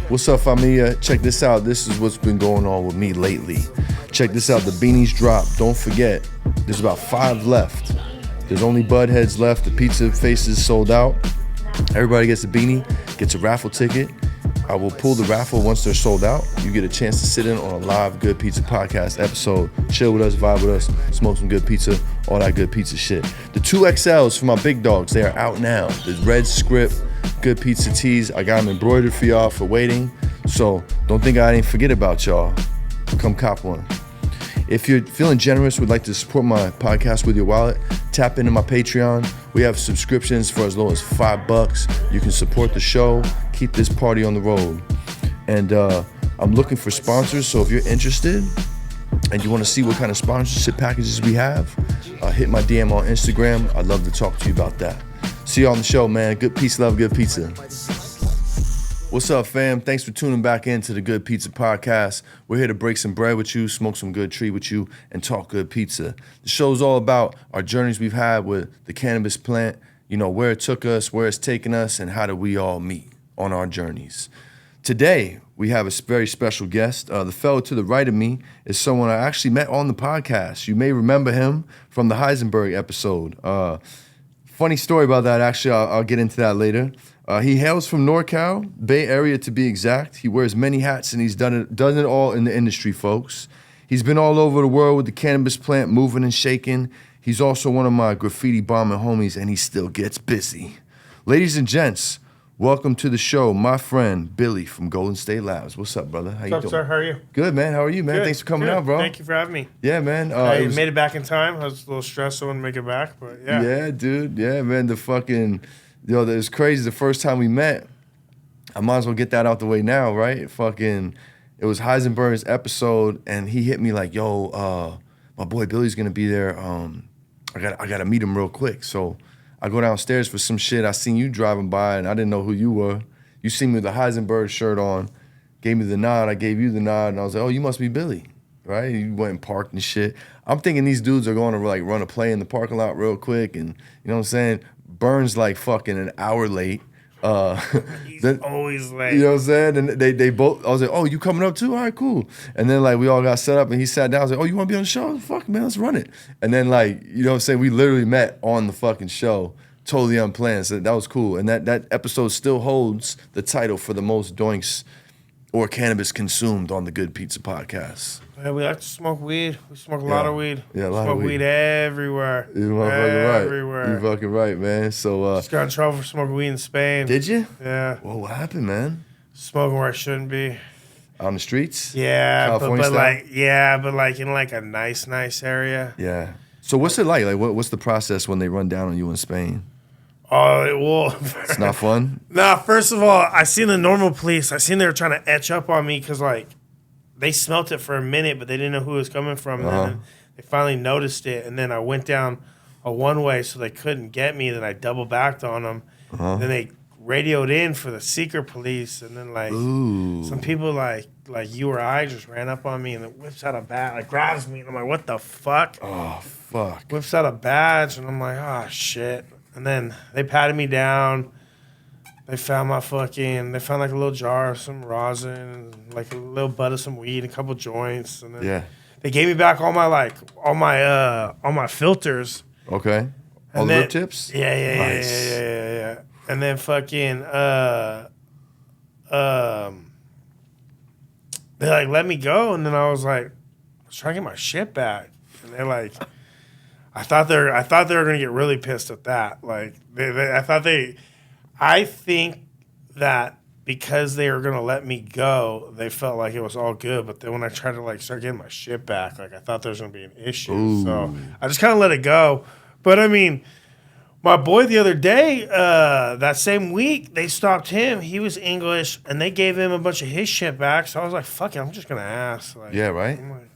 What's up, familia? Check this out. This is what's been going on with me lately. Check this out. The beanies dropped. Don't forget, there's about 5 left. There's only bud heads left. The pizza faces sold out. Everybody gets a beanie, gets a raffle ticket. I will pull the raffle once they're sold out. You get a chance to sit in on a live Good Pizza podcast episode. Chill with us, vibe with us, smoke some good pizza, all that good pizza shit. The 2XLs for my big dogs, they are out now. The red script, Good Pizza tees. I got them embroidered for y'all for waiting. So don't think I didn't forget about y'all. Come cop one. If you're feeling generous, would like to support my podcast with your wallet, tap into my Patreon. We have subscriptions for as low as $5. You can support the show, keep this party on the road. And I'm looking for sponsors, so if you're interested and you want to see what kind of sponsorship packages we have, hit my DM on Instagram. I'd love to talk to you about that. See you on the show, man. Good peace, love, good pizza. What's up, fam? Thanks for tuning back into the Good Pizza Podcast. We're here to break some bread with you, smoke some good tree with you, and talk good pizza. The show's all about our journeys we've had with the cannabis plant, you know, where it took us, where it's taken us, and how do we all meet on our journeys. Today, we have a very special guest. The fellow to the right of me is someone I actually met on the podcast. You may remember him from the Heisenburn episode. Funny story about that, actually. I'll get into that later. He hails from NorCal, Bay Area to be exact. He wears many hats and he's done it all in the industry, folks. He's been all over the world with the cannabis plant, moving and shaking. He's also one of my graffiti bombing homies and he still gets busy. Ladies and gents, welcome to the show, my friend Billy from Golden State Labs. What's up, brother? How you doing? Sir? How are you? Good, man. How are you, man? Good, Thanks for coming good. out, bro. Thank you for having me. Yeah, man. I made it back in time. I was a little stressed, so I wouldn't make it back, but yeah. Yeah, dude. Yeah, man. The fucking, it was crazy. The first time we met, I might as well get that out the way now, right? It was Heisenburn's episode, and he hit me like, yo, my boy Billy's gonna be there. I gotta meet him real quick. So I go downstairs for some shit. I seen you driving by, and I didn't know who you were. You seen me with the Heisenburn shirt on, gave me the nod. I gave you the nod, and I was like, oh, you must be Billy, right? You went and parked and shit. I'm thinking these dudes are going to like run a play in the parking lot real quick, and you know what I'm saying? Burn's like fucking an hour late. He's always late. You know what I'm saying? And they both, I was like, oh, you coming up too? All right, cool. And then like we all got set up and he sat down. I was like, oh, you want to be on the show? Fuck, man, let's run it. And then like, you know what I'm saying? We literally met on the fucking show, totally unplanned. So that was cool. And that episode still holds the title for the most doinks or cannabis consumed on the Good Pizza Podcast. Yeah, we like to smoke weed. We smoke a lot of weed. Yeah, a lot smoke of weed. Everywhere. You're motherfucking right. Everywhere. You're fucking right, man. So just got in trouble for smoking weed in Spain. did you? Yeah. Well, what happened, man? Smoking where I shouldn't be. On the streets? Yeah, California but style? but like in like a nice area. Yeah. So what's it like? Like, what's the process when they run down on you in Spain? Oh, well. It's not fun? Nah, first of all, I seen the normal police. I seen they were trying to etch up on me because, like, they smelt it for a minute, but they didn't know who it was coming from. And then they finally noticed it, and then I went down a one-way so they couldn't get me. Then I double-backed on them. Then they radioed in for the secret police, and then, like, some people like you or I just ran up on me and it whips out a badge, like, grabs me, and I'm like, what the fuck? Oh, fuck. Whips out a badge, and I'm like, oh, shit. And then they patted me down. They found like a little jar of some rosin, like a little bud of some weed, a couple joints, and then they gave me back all my filters. Okay. All the rip tips? Yeah. Nice. Yeah. And then fucking they like let me go, and then I was like, I was trying to get my shit back, and they're like, I thought they were gonna get really pissed at that. Like I think that because they were gonna let me go, they felt like it was all good. But then when I tried to like start getting my shit back, like I thought there was gonna be an issue. Ooh. So I just kind of let it go. But I mean, my boy the other day, that same week, they stopped him. He was English, and they gave him a bunch of his shit back. So I was like, fuck it, I'm just gonna ask. Like, yeah, right? I'm like,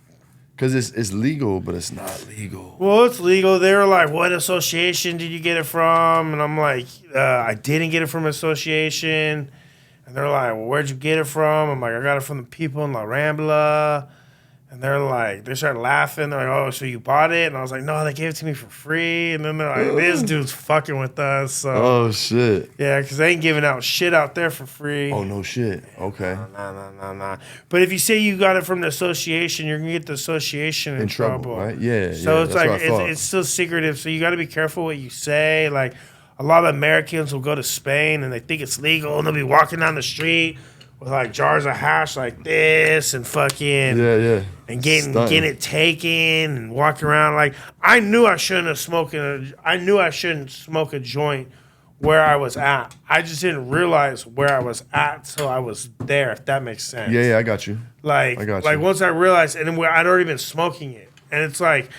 Because it's legal, but it's not legal. well, it's legal. They were like, what association did you get it from? And I'm like, I didn't get it from association. And they're like, well, where'd you get it from? I'm like, I got it from the people in La Rambla. And they started laughing. They're like, "Oh, so you bought it?" And I was like, "No, they gave it to me for free." And then they're like, "This dude's fucking with us." So, oh shit. yeah, because they ain't giving out shit out there for free. Oh no shit. Okay. Nah. But if you say you got it from the association, you're gonna get the association in trouble, right? Yeah. So it's that's like what I thought. it's still secretive. So you got to be careful what you say. Like a lot of Americans will go to Spain and they think it's legal, and they'll be walking down the street with like jars of hash like this and fucking and getting it taken and walking around like I knew I shouldn't smoke a joint where I was at. I just didn't realize where I was at till I was there, if that makes sense. Yeah, I got you. Like once I realized, and then I'd already been smoking it, and it's like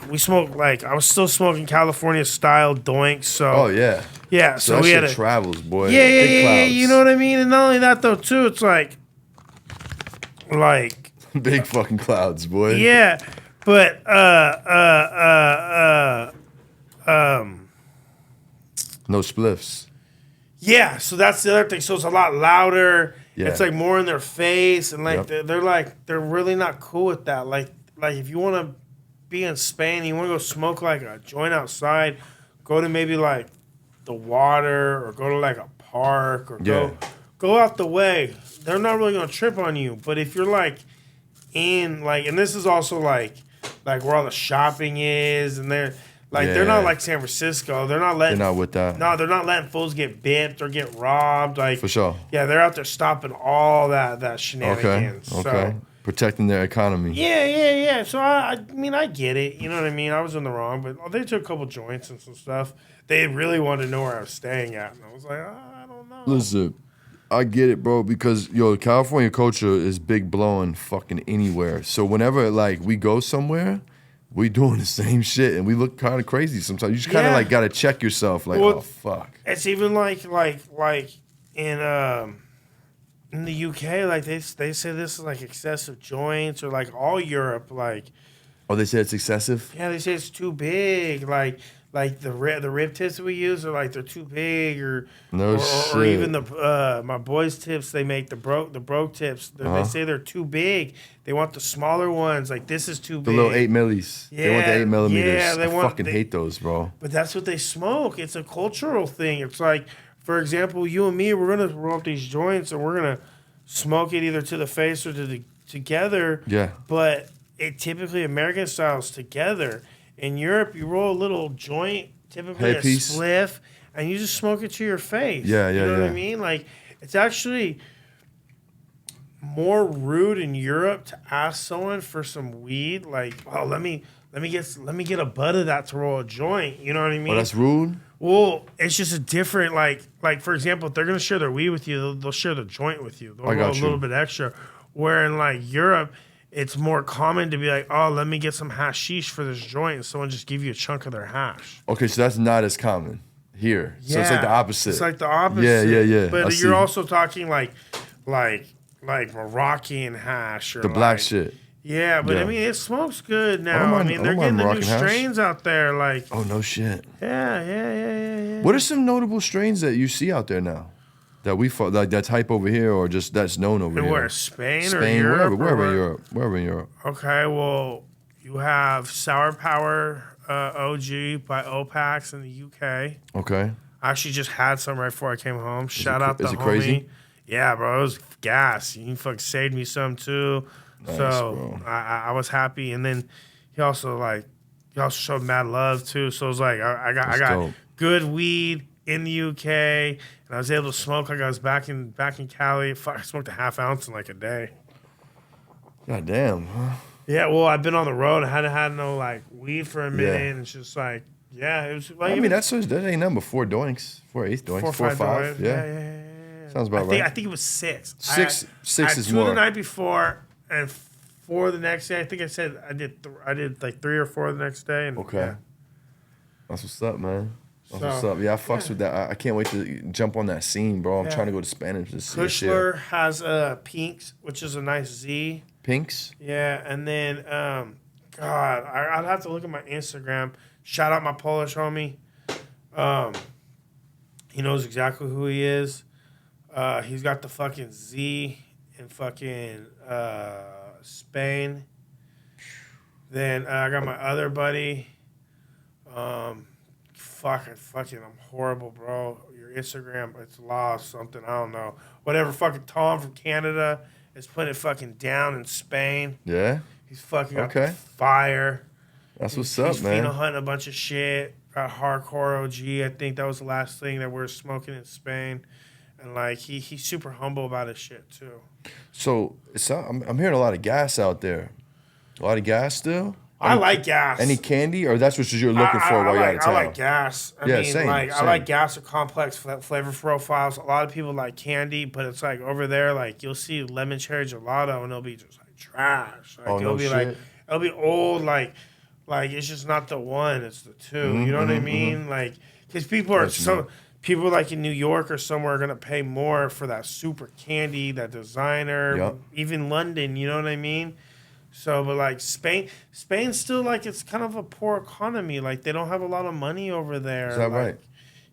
we smoked I was still smoking California style doinks. So oh yeah. Yeah, so we had travels, boy. Yeah. You know what I mean? And not only that though, too, it's like big fucking clouds, boy. Yeah, but no spliffs. Yeah, so that's the other thing. So it's a lot louder. Yeah. It's like more in their face, and they're really not cool with that. Like if you want to be in Spain, you want to go smoke like a joint outside, go to maybe like the water or go to like a park or go out the way. They're not really gonna trip on you. But if you're like in and this is also like where all the shopping is, and they're not like San Francisco. They're not with that. No, they're not letting fools get bipped or get robbed. Like for sure. Yeah, they're out there stopping all that shenanigans. Okay. So, protecting their economy. Yeah. So I mean, I get it. You know what I mean? I was in the wrong, but they took a couple joints and some stuff. They really wanted to know where I was staying at, and I was like, I don't know. Listen, I get it, bro, because California culture is big blowing fucking anywhere. So whenever we go somewhere, we doing the same shit, and we look kind of crazy sometimes. You just kind of gotta check yourself, oh fuck. It's even like in the UK, they say this is like excessive joints, or like all Europe, Oh, they say it's excessive? Yeah, they say it's too big, like the rib tips that we use are they're too big, or even the my boys' tips they make the broke tips. They say they're too big. They want the smaller ones. Like this is too big. The little 8 millis. Yeah, they want the 8 millimeters. Yeah, I fucking hate those, bro. But that's what they smoke. It's a cultural thing. It's like, for example, you and me, we're gonna roll up these joints and we're gonna smoke it either to the face or together. Yeah. But it typically American styles together. In Europe, you roll a little joint, typically a spliff, and you just smoke it to your face. Yeah. You know what I mean? Like, it's actually more rude in Europe to ask someone for some weed. Like, oh, let me get a bud of that to roll a joint. You know what I mean? Oh, that's rude. Well, it's just a different like for example, if they're gonna share their weed with you, they'll share the joint with you. They'll roll a little bit extra. Where in Europe, it's more common to be like, oh, let me get some hashish for this joint, and someone just give you a chunk of their hash. Okay, so that's not as common here. Yeah. So it's like the opposite. It's like the opposite. Yeah. But you're also talking like Moroccan hash or the black shit. Yeah, but I mean, it smokes good now. They're getting the new strains out there. Oh, no shit. Yeah. What are some notable strains that you see out there now? That we that's hype over here, or just that's known over here? Where, Spain or Europe? Wherever in Europe. Okay, well, you have Sour Power OG by Opax in the UK. Okay. I actually just had some right before I came home. Shout out to homie. Is it crazy? Yeah, bro, it was gas. He fucking saved me some too. Nice, so bro. I was happy, and then he also showed mad love too. So it was like I got dope. Good weed in the UK, and I was able to smoke like I was back in Cali. I smoked a half ounce in like a day. God damn, huh? Yeah, well, I've been on the road. I hadn't had no weed for a minute, and it's just it was like. I mean, that ain't nothing but 4 doinks, 4 eighth doinks, 4 or 5. Yeah. Sounds about right. I think it was 6. Six is 2 more. the night before and 4 the next day. I think I said I did like 3 or 4 the next day. And, okay. Yeah. That's what's up, man. That's what's up. Yeah, I fucks with that. I can't wait to jump on that scene, bro. I'm trying to go to Spanish this year. Kushler has Pinks, which is a nice Z. Pinks? Yeah, and then God, I'd have to look at my Instagram. Shout out my Polish homie. He knows exactly who he is. He's got the fucking Z in fucking Spain. Then I got my other buddy. I'm horrible, bro. Your Instagram, it's lost something. I don't know. Whatever. Fucking Tom from Canada is putting it fucking down in Spain. Yeah. He's fucking got fire. That's what's up, he's man. He's hunting a bunch of shit. Got hardcore OG. I think that was the last thing that we were smoking in Spain. And like he's super humble about his shit too. So I'm hearing a lot of gas out there. A lot of gas still. I like gas. Any candy, or that's what you're looking for while you're out of town? I like gas. I mean, same. I like gas with complex flavor profiles. A lot of people like candy, but it's like over there, like you'll see lemon cherry gelato, and it'll be just like trash. Like, it'll be like it'll be old, like it's just not the one, it's the two. Mm-hmm, you know what I mean? Like, because people like in New York or somewhere are gonna pay more for that super candy, that designer, even London. You know what I mean? So, but like Spain's still like it's kind of a poor economy. Like they don't have a lot of money over there. Is that like, right?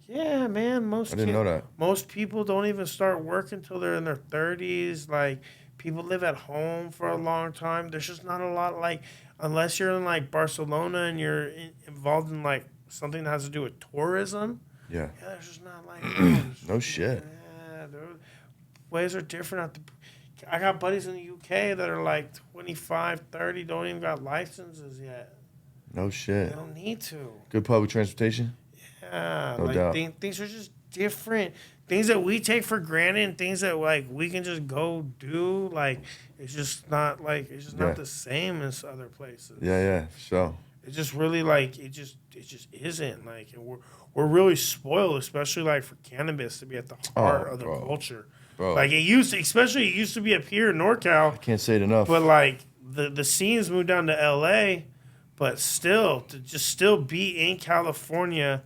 Yeah, man. I didn't know that. Most people don't even start work until they're in their 30s. Like people live at home for a long time. There's just not a lot. Like unless you're in like Barcelona and you're involved in like something that has to do with tourism. Yeah. There's just not like no shit. Yeah, ways are different. I got buddies in the UK that are like 25, 30, don't even got licenses yet. No shit. They don't need to. Good public transportation? Yeah. No doubt. Things are just different. Things that we take for granted and things that like we can just go do, like it's just not not the same as other places. Yeah, so. It's just really like it just isn't. Like and we're really spoiled, especially like for cannabis to be at the heart of the culture. Bro. Like it used to be up here in NorCal. I can't say it enough. But like the scenes moved down to LA, but still to just still be in California,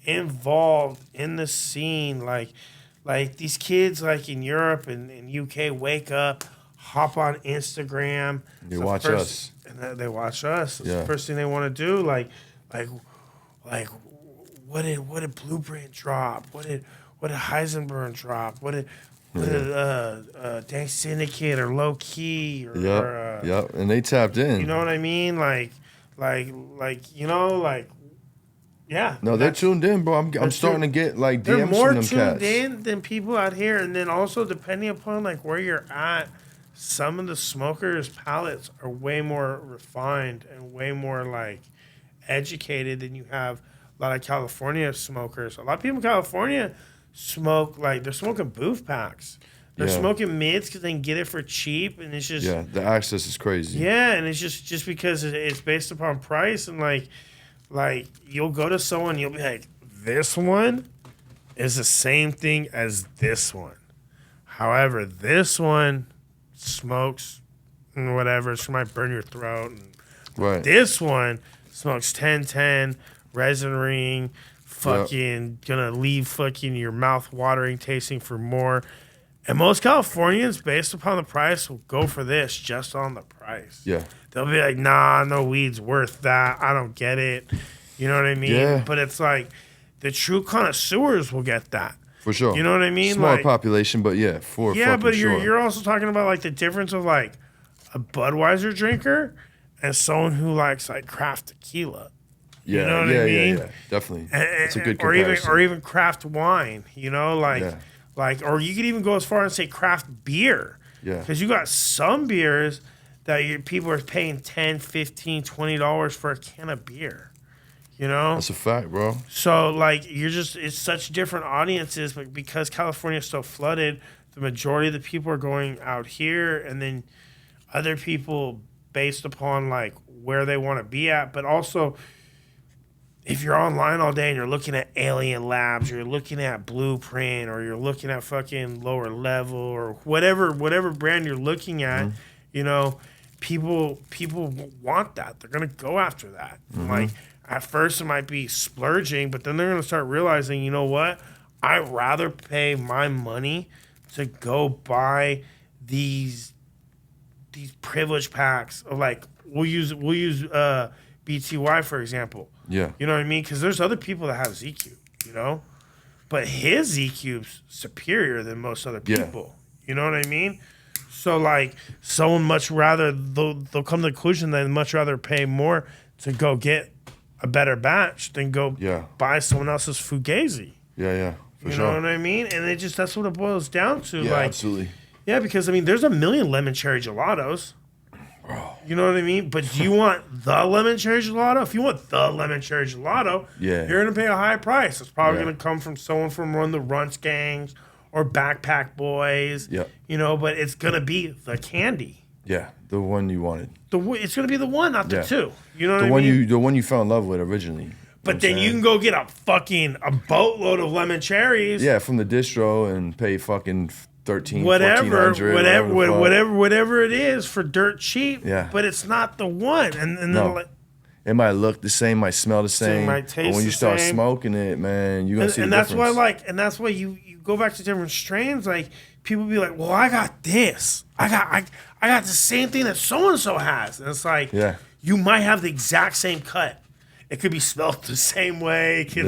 involved in the scene, like these kids like in Europe and UK wake up, hop on Instagram. They watch us. And they watch us. It's the first thing they want to do. Like what did Blueprint drop? What did Heisenburn drop? What did Dank Syndicate or Low Key or and they tapped in. You know what I mean? No, they're tuned in, bro. I'm starting to get like DMs they're more from them tuned cats. in than people out here, and then also depending upon like where you're at, some of the smokers' palates are way more refined and way more like educated than you have a lot of California smokers. A lot of people in California smoke like they're smoking booth packs. They're smoking mids because they can get it for cheap, and it's just the access is crazy. Yeah, and it's just because it's based upon price, and like you'll go to someone, you'll be like, this one is the same thing as this one. However, this one smokes and whatever, so it might burn your throat. And this one smokes 1010 resin ring. Fucking gonna leave fucking your mouth watering, tasting for more. And most Californians, based upon the price, will go for this just on the price. Yeah. They'll be like, nah, no weed's worth that. I don't get it. You know what I mean? Yeah. But it's like the true connoisseurs will get that. For sure. You know what I mean? Small like, population, but but you're also talking about like the difference of like a Budweiser drinker and someone who likes like craft tequila. Yeah, you know what I mean? Yeah, definitely. It's a good comparison. Or even craft wine, you know, or you could even go as far as say craft beer. Yeah. Because you got some beers that people are paying $10, $15, $20 for a can of beer. You know? That's a fact, bro. So, like, it's such different audiences, but because California is so flooded, the majority of the people are going out here, and then other people based upon, like, where they want to be at, but also if you're online all day and you're looking at Alien Labs, or you're looking at Blueprint, or you're looking at fucking Lower Level, or whatever brand you're looking at, you know, people want that. They're gonna go after that. Like at first it might be splurging, but then they're gonna start realizing, you know what? I'd rather pay my money to go buy these privilege packs of like we'll use BTY for example. Yeah. You know what I mean? Because there's other people that have ZQ, you know? But his ZQ's superior than most other people. Yeah. You know what I mean? So like someone much rather they'll come to the conclusion they'd much rather pay more to go get a better batch than go buy someone else's fugazi. Yeah, for you sure. know what I mean? And it just that's what it boils down to. Yeah, like, absolutely. Yeah, because I mean, there's a million lemon cherry gelatos. Bro. You know what I mean? But do you want the lemon cherry gelato? If you want the lemon cherry gelato, you're gonna pay a high price. It's probably gonna come from someone from one of the Runts gangs or Backpack Boys. Yeah. You know, but it's gonna be the candy. Yeah, the one you wanted. It's gonna be the one, not the two. You know what I mean? The one you fell in love with originally. But then you can go get a boatload of lemon cherries. Yeah, from the distro and pay fucking $1,300, whatever it is for dirt cheap. Yeah. But it's not the one. And then like, it might look the same, might smell the same. Might taste but when you start same. smoking it, man, you're gonna see the that's difference. and that's why you go back to different strains. Like people be like, well, I got this. I got the same thing that so and so has. And it's like, you might have the exact same cut. It could be spelled the same way. It could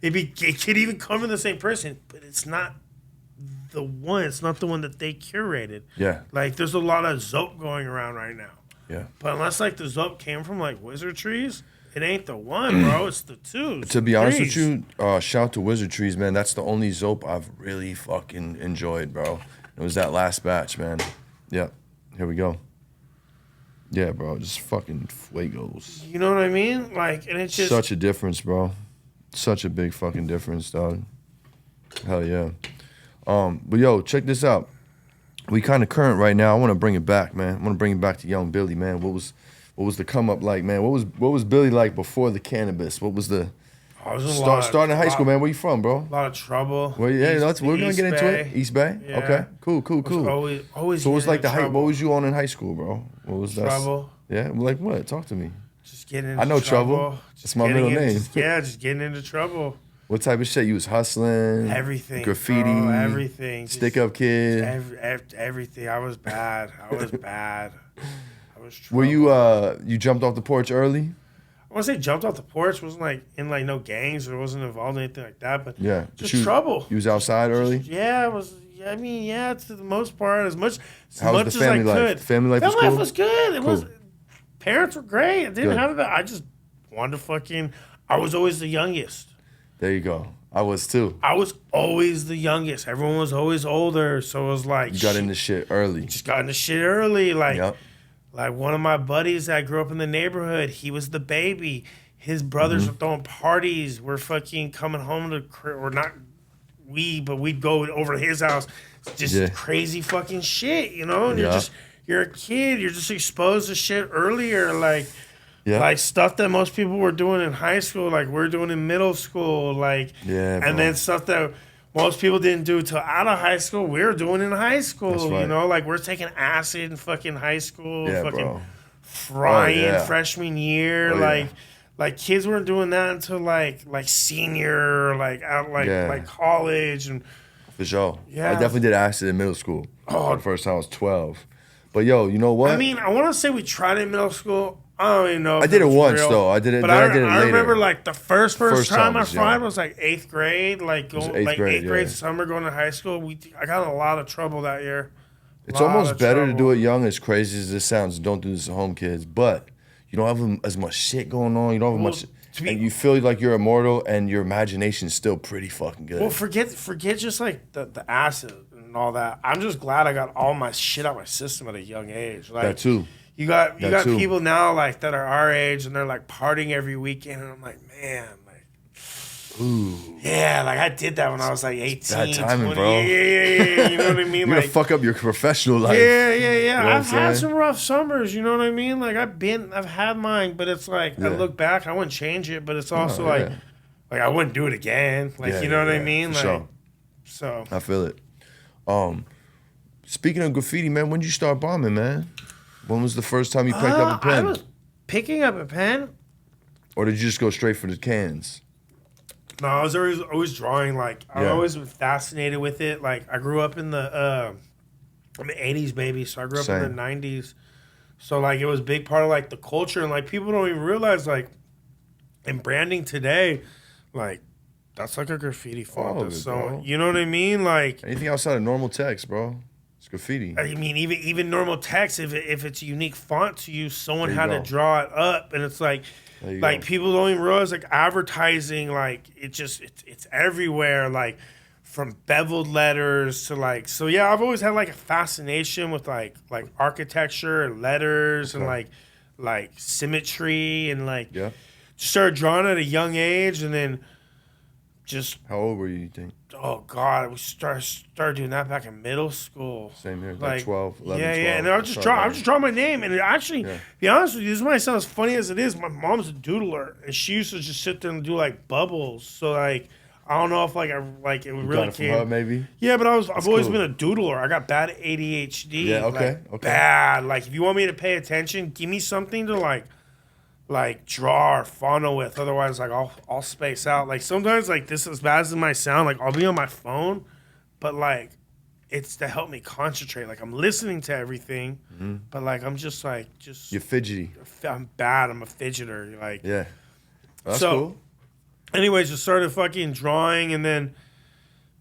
it could even come from the same person, but it's not the one. It's not the one that they curated. Yeah. Like there's a lot of Zope going around right now. Yeah. But unless like the Zope came from like Wizard Trees, it ain't the one, bro. It's the two. To be honest with you, shout to Wizard Trees, man. That's the only Zope I've really fucking enjoyed, bro. It was that last batch, man. Yeah. Here we go. Yeah, bro, just fucking fuegos. You know what I mean? Like, and it's just such a difference, bro. Such a big fucking difference, dog. Hell yeah. But yo, check this out. We kind of current right now. I want to bring it back, man. I want to bring it back to young Billy, man. What was the come up like, man? What was Billy like before the cannabis? What was the starting in high school, man? Where you from, bro? A lot of trouble. Well, yeah, we're gonna get into it. East Bay. Yeah. Okay. Cool. Always. So what was like what was you on in high school, bro? What was that? Trouble. Yeah. Like what? Talk to me. Just getting into I know trouble. It's my middle name. Just getting into trouble. What type of shit you was hustling? Everything. Graffiti. Bro, everything. Stick up kid. Everything. I was bad. I was trouble. Were you jumped off the porch early? I want to say jumped off the porch. Wasn't like in like no gangs or wasn't involved in anything like that. But just trouble. You was outside early? Yeah, it was. I mean, yeah, to the most part, as much How was the family as I life? could. Family life was good. It was. Parents were great. I didn't have that. I just wanted to I was always the youngest. There you go. I was too. I was always the youngest. Everyone was always older, so it was like you got into shit early. Just got into shit early, like. Like one of my buddies that grew up in the neighborhood, he was the baby. His brothers were throwing parties. We're fucking coming home or not but we'd go over to his house. Just crazy fucking shit, you know? And you're a kid. You're just exposed to shit earlier. Like stuff that most people were doing in high school, like we're doing in middle school. Like, and then stuff that most people didn't do till out of high school. We were doing in high school, you know, like we're taking acid in fucking high school, fucking frying freshman year, like kids weren't doing that until like senior, like out like college and. For sure, I definitely did acid in middle school. For the first time I was 12. But yo, you know what? I mean, I want to say we tried it in middle school. I don't even know. I did it once though. I did it. But I did it later. I remember like the first time I fried was like 8th grade. Like going eighth grade summer going to high school. I got in a lot of trouble that year. It's almost better to do it young, as crazy as this sounds. Don't do this at home, kids. But you don't have as much shit going on. You don't have much, and you feel like you're immortal, and your imagination's still pretty fucking good. Well, forget just like the acid and all that. I'm just glad I got all my shit out of my system at a young age. Like, that too. You got people now like that are our age and they're like partying every weekend, and I'm like, man, like, ooh, yeah, like I did that when I was like 18, that timing, 20. bro. Yeah. You know what I mean? You're like, gonna fuck up your professional life. Yeah. You know I've had some rough summers. You know what I mean? Like I've had mine, but it's like I look back, I wouldn't change it, but it's also like I wouldn't do it again. Like you know what I mean? Like, sure. So I feel it. Speaking of graffiti, man, when did you start bombing, man? When was the first time you picked up a pen? I was picking up a pen. Or did you just go straight for the cans? No, I was always drawing. Like I always been fascinated with it. Like I grew up in the I'm an 80s baby, so I grew up in the 90s. So like it was a big part of like the culture, and like people don't even realize like in branding today, like that's like a graffiti font. So you know what I mean? Like anything outside of normal text, bro. It's graffiti. I mean, even normal text, if it's a unique font to you, someone There you had to go. draw it up, and it's like go. people don't even realize like advertising, like it's everywhere, like from beveled letters to like. So yeah, I've always had like a fascination with like architecture and letters and like symmetry and like Yeah. started drawing at a young age, and then just How old were you think? oh god, we started doing that back in middle school. Same here, like 12, 11, yeah, 12. yeah, and I would just draw my name, and it actually, to be honest with you, this might sound as funny as it is. My mom's a doodler, and she used to just sit there and do like bubbles. So like, I don't know if like it would really got it from her, maybe. Yeah, but I've always cool. been a doodler. I got bad ADHD. Yeah, okay, like, bad. Like if you want me to pay attention, give me something to like draw or fondle with. Otherwise, like I'll space out. Like sometimes, like this as bad as it might sound, like I'll be on my phone, but like it's to help me concentrate. Like I'm listening to everything, but like I'm just You're fidgety. I'm bad. I'm a fidgeter. Like Yeah, that's so, cool. Anyways, just started fucking drawing, and then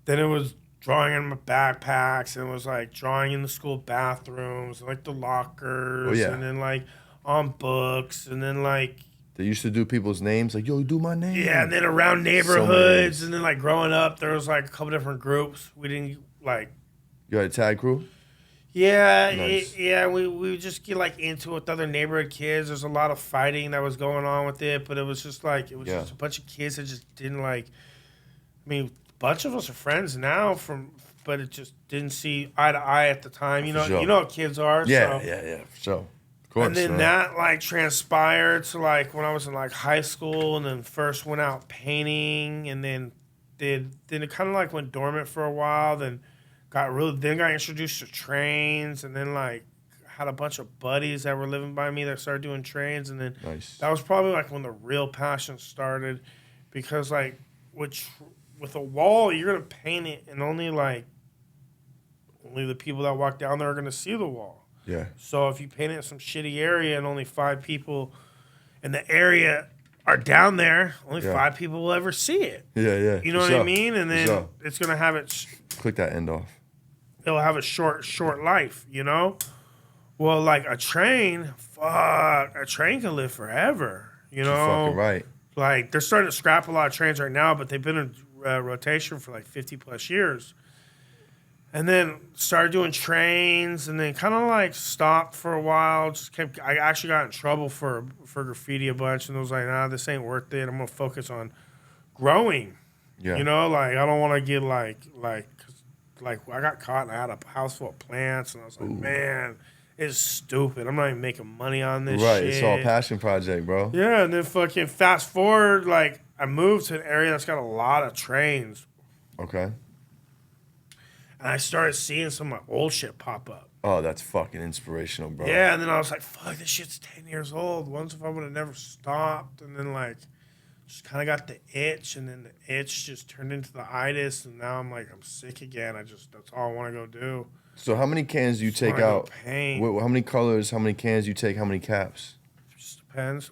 it was drawing in my backpacks, and it was like drawing in the school bathrooms, like the lockers, and then like on books, and then like they used to do people's names, like yo, do my name. Yeah, and then around neighborhoods, and then like growing up, there was like a couple different groups. We didn't like. You had a tag crew. Yeah, Nice. we would just get like into it with other neighborhood kids. There's a lot of fighting that was going on with it, but it was just like just a bunch of kids that just didn't like. I mean, a bunch of us are friends now but it just didn't see eye to eye at the time. You know, you know what kids are. Yeah, so. yeah, for sure. Of course. And then that like transpired to like when I was in like high school, and then first went out painting, and then it kind of like went dormant for a while. Then got introduced to trains, and then like had a bunch of buddies that were living by me that started doing trains, and then that was probably like when the real passion started, because like with a wall you're gonna paint it, and only the people that walk down there are gonna see the wall. Yeah. So if you paint it in some shitty area and only 5 people in the area are down there, only 5 people will ever see it. Yeah, yeah. You know what I mean? And then it's gonna have it. Click that end off. It'll have a short life, you know? Well, like a train can live forever, you know? You're fucking right. Like, they're starting to scrap a lot of trains right now, but they've been in rotation for like 50 plus years. And then started doing trains, and then kind of like stopped for a while. I actually got in trouble for graffiti a bunch, and I was like, nah, this ain't worth it. I'm gonna focus on growing. Yeah. You know, like I don't want to get like I got caught and I had a house full of plants, and I was like, man, it's stupid. I'm not even making money on this shit. It's all a passion project, bro. Yeah, and then fucking fast forward, like I moved to an area that's got a lot of trains. Okay. And I started seeing some of my old shit pop up. Oh, that's fucking inspirational, bro. Yeah, and then I was like, fuck, this shit's 10 years old. Once if I would have never stopped, and then like just kind of got the itch, and then the itch just turned into the itis, and now I'm like, I'm sick again. That's all I want to go do. So how many cans do you take out? Paint. How many colors, how many cans you take, how many caps? Just depends.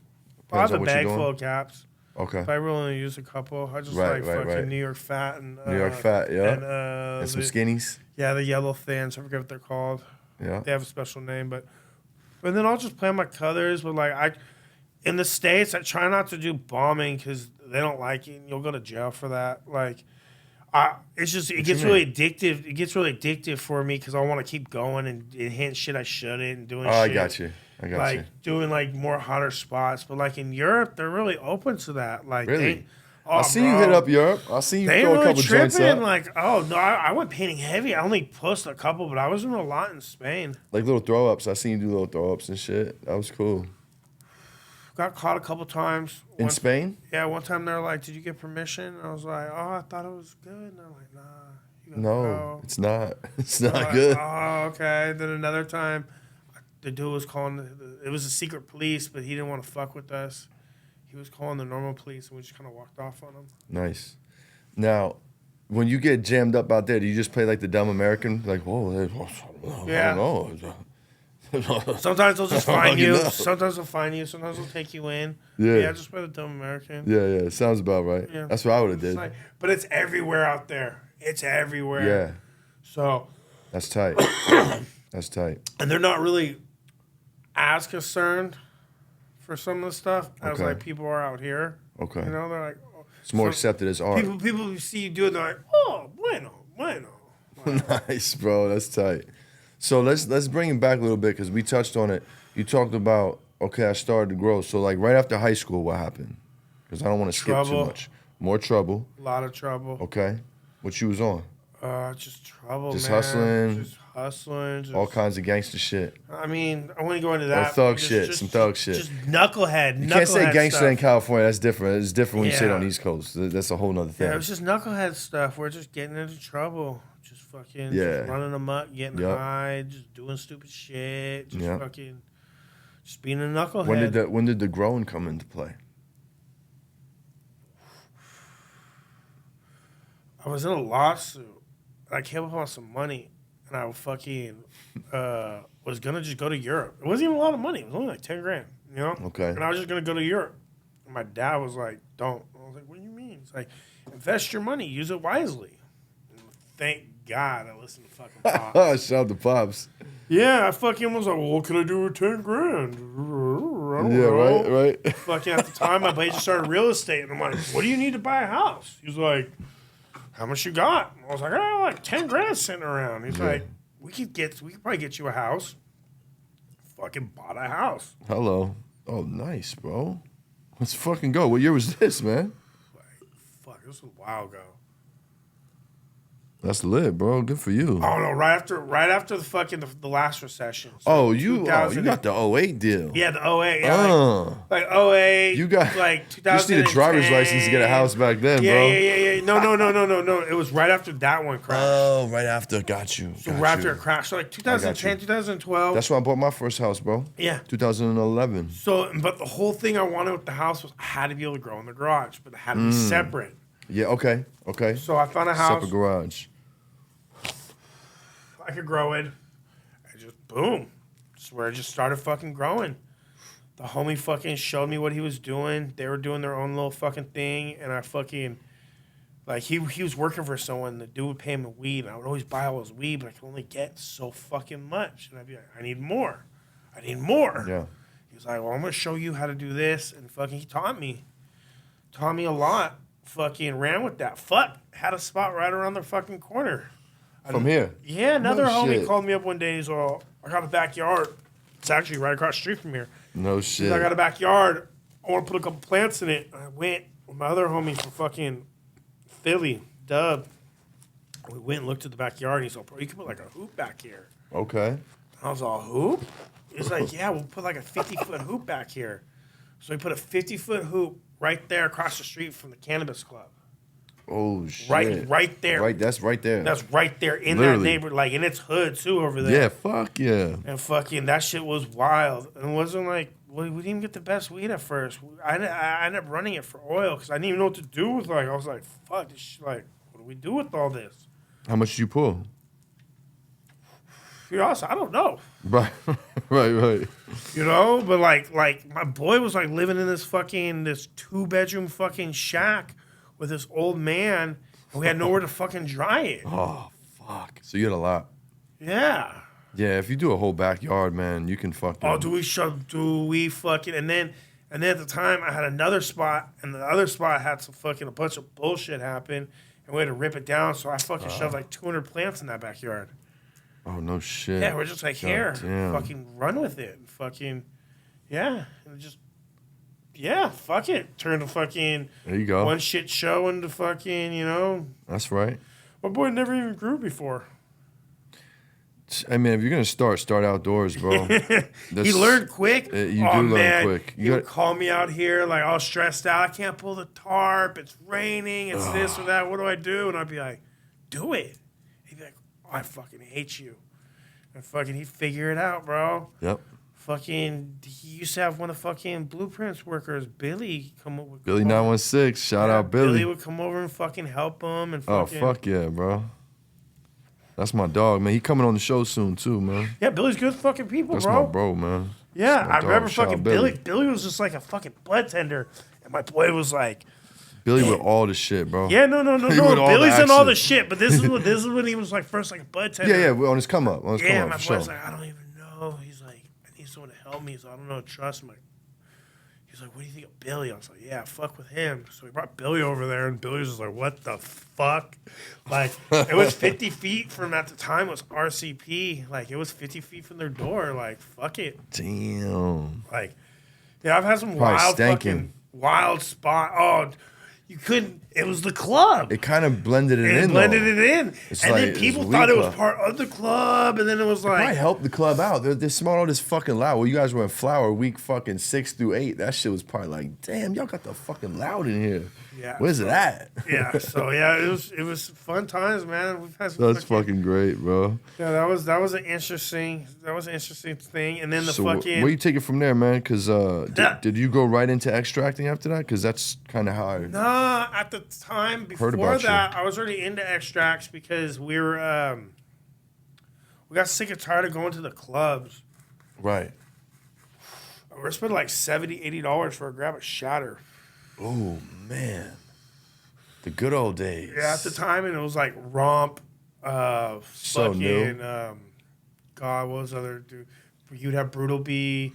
I have a bag full of caps. Okay. If I really only use a couple, I just fucking New York Fat and New York Fat, yeah. And some skinnies. Yeah, the yellow thins. I forget what they're called. Yeah. They have a special name, but then I'll just play my colors. But like in the States, I try not to do bombing because they don't like it, and you'll go to jail for that. Like, it gets really addictive. It gets really addictive for me because I want to keep going and hitting shit I shouldn't and doing. Oh, I got you. Like doing like more hotter spots, but like in Europe, they're really open to that. Like, really? I see you hit up Europe. I see you throw a couple joints up. Like, oh no, I went painting heavy. I only posted a couple, but I was doing a lot in Spain. Like little throw ups. I seen you do little throw ups and shit. That was cool. Got caught a couple times. In Spain? Yeah, one time they were like, "Did you get permission?" I was like, "Oh, I thought it was good." And I'm like, "Nah, you gotta go." It's not. It's not good. Oh, okay. Then another time, the dude was calling. It was a secret police, but he didn't want to fuck with us. He was calling the normal police, and we just kind of walked off on him. Nice. Now, when you get jammed up out there, do you just play like the dumb American? Like, whoa, I don't know. Sometimes they'll just find you. Sometimes they'll find you. Sometimes they'll take you in. Yeah, just play the dumb American. Yeah. Sounds about right. Yeah. That's what I would have did. But it's everywhere out there. It's everywhere. Yeah. So That's tight. That's tight. And they're not really as concerned for some of the stuff as like people are out here. Okay. You know, they're like, it's more accepted as art. People who see you do it, they're like, oh, bueno. Nice, bro. That's tight. So let's bring it back a little bit because we touched on it. You talked about, okay, I started to grow. So like right after high school, what happened? Because I don't want to skip too much. More trouble. A lot of trouble. Okay. What you was on? Just trouble, just man. Hustling. Just hustling. All kinds of gangster shit. I mean, I wouldn't go into that. Or thug shit. Some thug shit. Just knucklehead. You can't say gangster stuff. in California. That's different. It's different when you say it on the East Coast. That's a whole nother thing. Yeah, it was just knucklehead stuff. We're just getting into trouble. Just fucking just running amok, getting high, just doing stupid shit. Just fucking just being a knucklehead. When did the growing come into play? I was in a lawsuit. I came up on some money, and I fucking was gonna just go to Europe. It wasn't even a lot of money. It was only like 10 grand, you know? Okay. And I was just gonna go to Europe. And my dad was like, "Don't." I was like, "What do you mean?" It's like, invest your money, use it wisely. And thank God I listened to fucking Pops. Shout out to Pops. Yeah, I fucking was like, well, what can I do with 10 grand? I don't know. Right. Fucking at the time, my buddy just started real estate, and I'm like, what do you need to buy a house? He was like, how much you got? I was like, oh, like 10 grand sitting around. He's like, we could probably get you a house. Fucking bought a house. Hello. Oh, nice, bro. Let's fucking go. What year was this, man? Fuck, this was a while ago. That's lit, bro. Good for you. Oh no! Right after the fucking the last recession. So you got the '08 deal. Yeah, the '08. Yeah, like '08. You got like 2000. You just need a driver's license to get a house back then, bro. Yeah. No. It was right after that one crashed. Oh, right after. Got you. So right after it crashed. So like 2010, 2012. That's when I bought my first house, bro. Yeah. 2011. So, but the whole thing I wanted with the house was I had to be able to grow in the garage, but it had to be separate. Yeah. Okay. So I found a house. Separate garage. I could grow it. I just, boom. Just where I just started fucking growing. The homie fucking showed me what he was doing. They were doing their own little fucking thing. And I fucking, like, he was working for someone. The dude would pay him in weed. And I would always buy all his weed, but I could only get so fucking much. And I'd be like, I need more. Yeah. He was like, well, I'm going to show you how to do this. And fucking, he taught me. Taught me a lot. Fucking ran with that. Had a spot right around the fucking corner. From here? Yeah, another homie called me up one day. He's all, I got a backyard. It's actually right across the street from here. No shit. I got a backyard. I want to put a couple plants in it. I went with my other homie from fucking Philly, Dub. We went and looked at the backyard. And he's all, bro, you can put like a hoop back here. Okay. I was all, hoop? He's like, yeah, we'll put like a 50-foot hoop back here. So we put a 50-foot hoop right there across the street from the cannabis club. Oh shit! Right there. That's right there. That's right there in that neighborhood, like in its hood too, over there. Yeah, fuck yeah. And fucking that shit was wild. And it wasn't like we didn't even get the best weed at first. I ended up running it for oil because I didn't even know what to do with. Like I was like, fuck this shit. Like, what do we do with all this? How much did you pull? To be honest, I don't know. Right. You know, but like my boy was like living in this 2-bedroom fucking shack with this old man, and we had nowhere to fucking dry it. Oh, fuck. So you had a lot. Yeah. Yeah, if you do a whole backyard, man, you can fucking... Oh, do we fucking... And then at the time, I had another spot, and the other spot had a bunch of bullshit happen, and we had to rip it down, so I fucking shoved like 200 plants in that backyard. Oh, no shit. Yeah, we're just like, fucking run with it. And fucking, yeah. And just... Yeah, fuck it. Turn to fucking there you go. One shit show into fucking, you know. That's right. My boy never even grew before. I mean, if you're gonna start outdoors, bro. He learned quick. Learn quick. He would call me out here like all stressed out. I can't pull the tarp. It's raining. It's this or that. What do I do? And I'd be like, do it. He'd be like, oh, I fucking hate you. And fucking he'd figure it out, bro. Yep. Fucking, he used to have one of fucking Blueprints workers, Billy, come over. Billy 916, shout out Billy. Billy would come over and fucking help him and fucking. Oh, fuck yeah, bro. That's my dog, man. He coming on the show soon, too, man. Yeah, Billy's good fucking people, That's bro. my bro, man. Yeah, I remember fucking Billy. Billy was just like a fucking blood tender. And my boy was like, Billy with all the shit, bro. Yeah, no. Billy's in all the shit, but this is when he was like first like a bud tender. Yeah, on his come up. My boy's like, I don't even know. He's like, I need someone to help me, so I don't know. Trust him. He's like, what do you think of Billy? I was like, yeah, fuck with him. So we brought Billy over there, and Billy was just like, what the fuck? Like, it was 50 feet from, at the time, was RCP. Like, it was 50 feet from their door. Like, fuck it. Damn. Like, yeah, I've had some wild spot. Oh, you couldn't. It was the club. It kind of blended it in. And then people thought it was part of the club, and then it was like. It probably helped the club out. They're small, all this fucking loud. Well, you guys were in Flower week fucking 6 through 8. That shit was probably like, damn, y'all got the fucking loud in here. Yeah. Where's it at? Yeah. So yeah, it was fun times, man. We've had some That's fucking great, bro. Yeah, that was an interesting thing. And then where you take it from there, man? Because did you go right into extracting after that? Because that's kind of how I Nah, at the time before that, I was already into extracts because we were we got sick and tired of going to the clubs. Right. We're spending like $70, $80 for a grab of shatter. Oh man, the good old days. Yeah, at the time, and it was like Romp, so fucking, new. God, what was the other dude? You'd have Brutal B,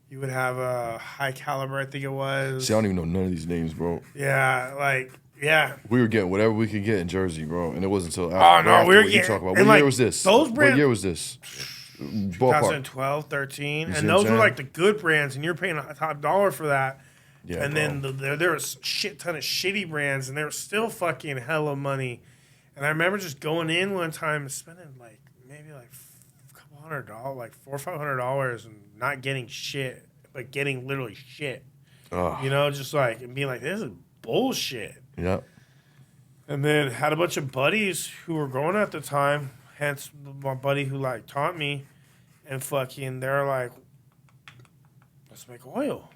you would have High Caliber, I think it was. See, I don't even know none of these names, bro. Yeah, yeah. We were getting whatever we could get in Jersey, bro, and it wasn't until after we were what getting. You talk about. What year was this? Those brands. What year was this? 2012, 13, and those were like the good brands, and you're paying a top dollar for that. Yeah, and bro. then there was a shit ton of shitty brands, and they were still fucking hella money. And I remember just going in one time and spending like maybe like a couple $100, like $400 or $500, and not getting shit, but getting literally shit. Ugh. You know, just like and being like, this is bullshit. Yep. And then had a bunch of buddies who were going at the time, hence my buddy who like taught me, and fucking they're like, let's make oil.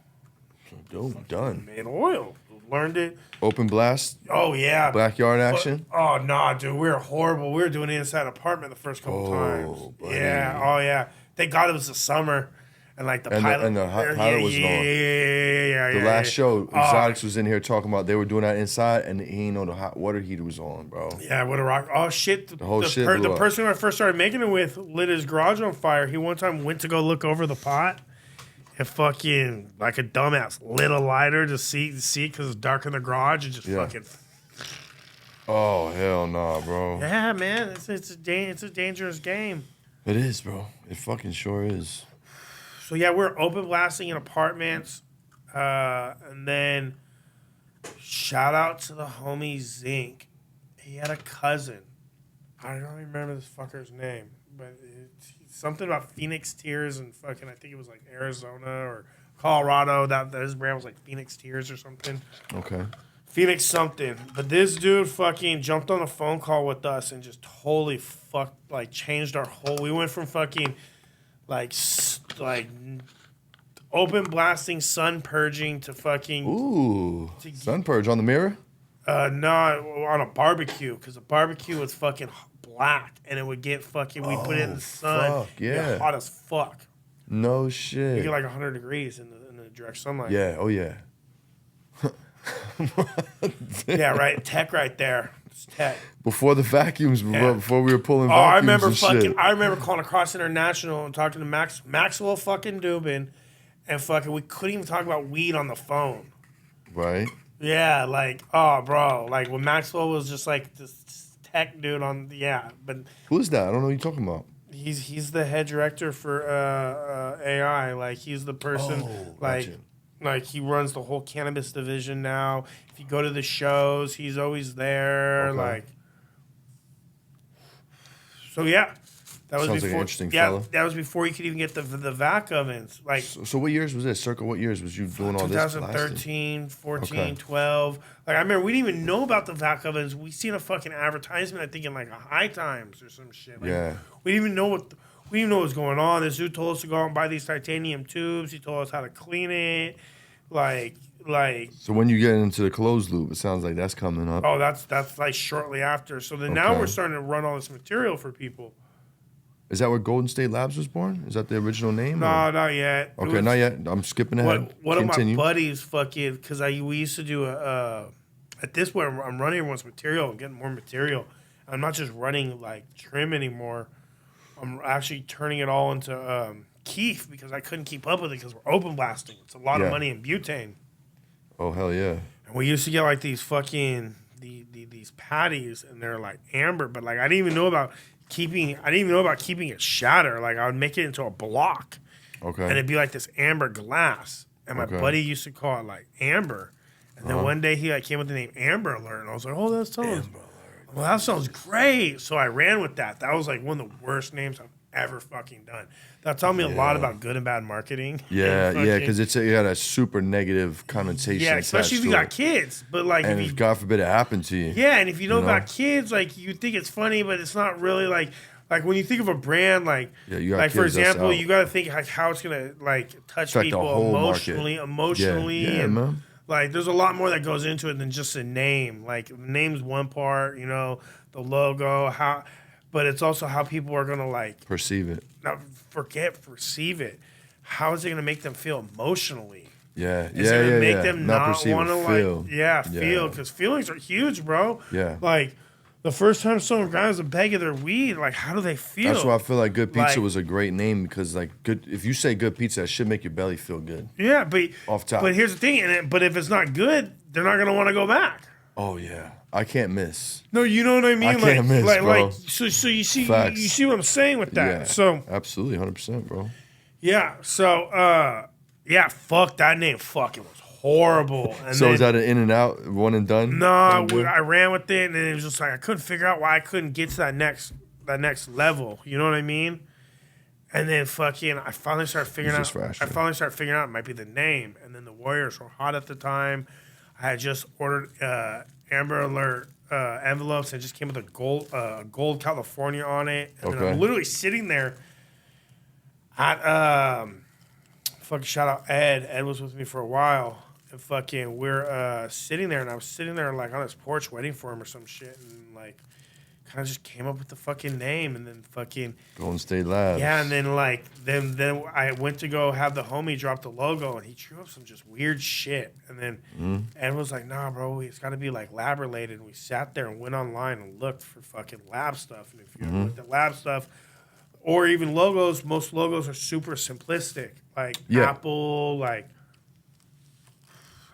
Done. Made oil. Learned it. Open blast. Oh yeah. Backyard action. Oh nah, dude, we were horrible. We were doing it inside apartment the first couple times. Buddy. Yeah. Oh yeah. Thank God it was the summer, and like the pilot. And the pilot was on. Yeah. The last show, Exotics was in here talking about they were doing that inside, and he didn't know the hot water heater was on, bro. Yeah, what a rock! Oh shit! The whole shit blew The up. person who I first started making it with lit his garage on fire. He one time went to go look over the pot. And fucking, like a dumbass, lit a lighter to see because it's dark in the garage and just fucking. Oh, hell nah, bro. Yeah, man. It's a dangerous game. It is, bro. It fucking sure is. So, yeah, we're open blasting in apartments. And then shout out to the homie Zinc. He had a cousin. I don't remember this fucker's name, but it's something about Phoenix Tears and fucking, I think it was like Arizona or Colorado. That his brand was like Phoenix Tears or something. Okay. Phoenix something. But this dude fucking jumped on a phone call with us and just totally changed our whole. We went from fucking like open blasting, sun purging to fucking. Ooh. Sun purge on the mirror? No, on a barbecue, because a barbecue was fucking black, and it would get fucking. We put it in the sun, fuck, yeah, get hot as fuck. No shit. You get like 100 degrees in the direct sunlight. Yeah. Oh yeah. Yeah. Right. Tech right there. It's tech. Before the vacuums, before we were pulling. I vacuums remember I remember calling Across International and talking to Maxwell fucking Dubin, and fucking we couldn't even talk about weed on the phone. Right. Yeah, like, oh, bro. Like, when Maxwell was just, like, this tech dude on, but... Who is that? I don't know what you're talking about. He's the head director for AI. Like, he's the person, like, he runs the whole cannabis division now. If you go to the shows, he's always there. Okay. Like... So, yeah. That was Sounds before, like an interesting fella. That was before you could even get the vac ovens. Like, so what years was this? Circa what years was you doing all this? 2013, 14, 12. Like, I remember we didn't even know about the vac ovens. We seen a fucking advertisement, I think, in like a High Times or some shit. Like, we didn't even know what was going on. This dude told us to go out and buy these titanium tubes. He told us how to clean it. Like. So when you get into the closed loop, it sounds like that's coming up. Oh, that's like shortly after. So then now we're starting to run all this material for people. Is that where Golden State Labs was born? Is that the original name? No, not yet. Okay, not yet. I'm skipping ahead. One of my buddies fucking, because we used to do at this point, I'm running everyone's material. I'm getting more material. I'm not just running like trim anymore. I'm actually turning it all into keef because I couldn't keep up with it because we're open blasting. It's a lot of money in butane. Oh, hell yeah. And we used to get like these fucking these patties, and they're like amber, but like I didn't even know about keeping it shatter. Like I would make it into a block. Okay. And it'd be like this amber glass. And my buddy used to call it like amber. And then one day he like came with the name Amber Alert, and I was like, oh, that sounds well, that sounds great. So I ran with that. That was like one of the worst names I've ever fucking done. That taught me a lot about good and bad marketing. Yeah, because it got a super negative connotation. Yeah, especially if you got kids. But like, and if God forbid it happened to you. Yeah, and if you know about kids, like you think it's funny, but it's not really like when you think of a brand, like for example, you got to think like how it's gonna like touch people emotionally, and man. Like, there's a lot more that goes into it than just a name. Like, the name's one part, you know, the logo, but it's also how people are going to, like... perceive it. Not perceive it. How is it going to make them feel emotionally? Yeah, Is it going to make them not want to, feel. Feel. Because feelings are huge, bro. Yeah. Like, the first time someone grabs a bag of their weed, like, how do they feel? That's why I feel like Good Pizza was a great name because, like, if you say Good Pizza, it should make your belly feel good. Yeah, but off top. But here's the thing, but if it's not good, they're not gonna want to go back. Oh yeah, I can't miss. No, you know what I mean. I can't miss, bro. So you see what I'm saying with that. Yeah, so absolutely, 100%, bro. Yeah. So fuck that name. Fuck, it was horrible. And so is that an in and out, one and done? No, I ran with it, and it was just like I couldn't figure out why I couldn't get to that next level. You know what I mean? And then fucking, I finally started figuring out it might be the name. And then the Warriors were hot at the time. I had just ordered Amber Alert envelopes and it just came with a gold California on it. And then I'm literally sitting there at fucking shout out Ed. Ed was with me for a while. And fucking we're sitting there, and I was sitting there like on his porch waiting for him or some shit, and like kind of just came up with the fucking name, and then fucking Golden State Labs. Yeah, and then like then I went to go have the homie drop the logo, and he drew up some just weird shit, and then Ed was like, "Nah, bro, it's got to be like lab related." And we sat there and went online and looked for fucking lab stuff, and if you looked at lab stuff. Or even logos, most logos are super simplistic. Like Apple, like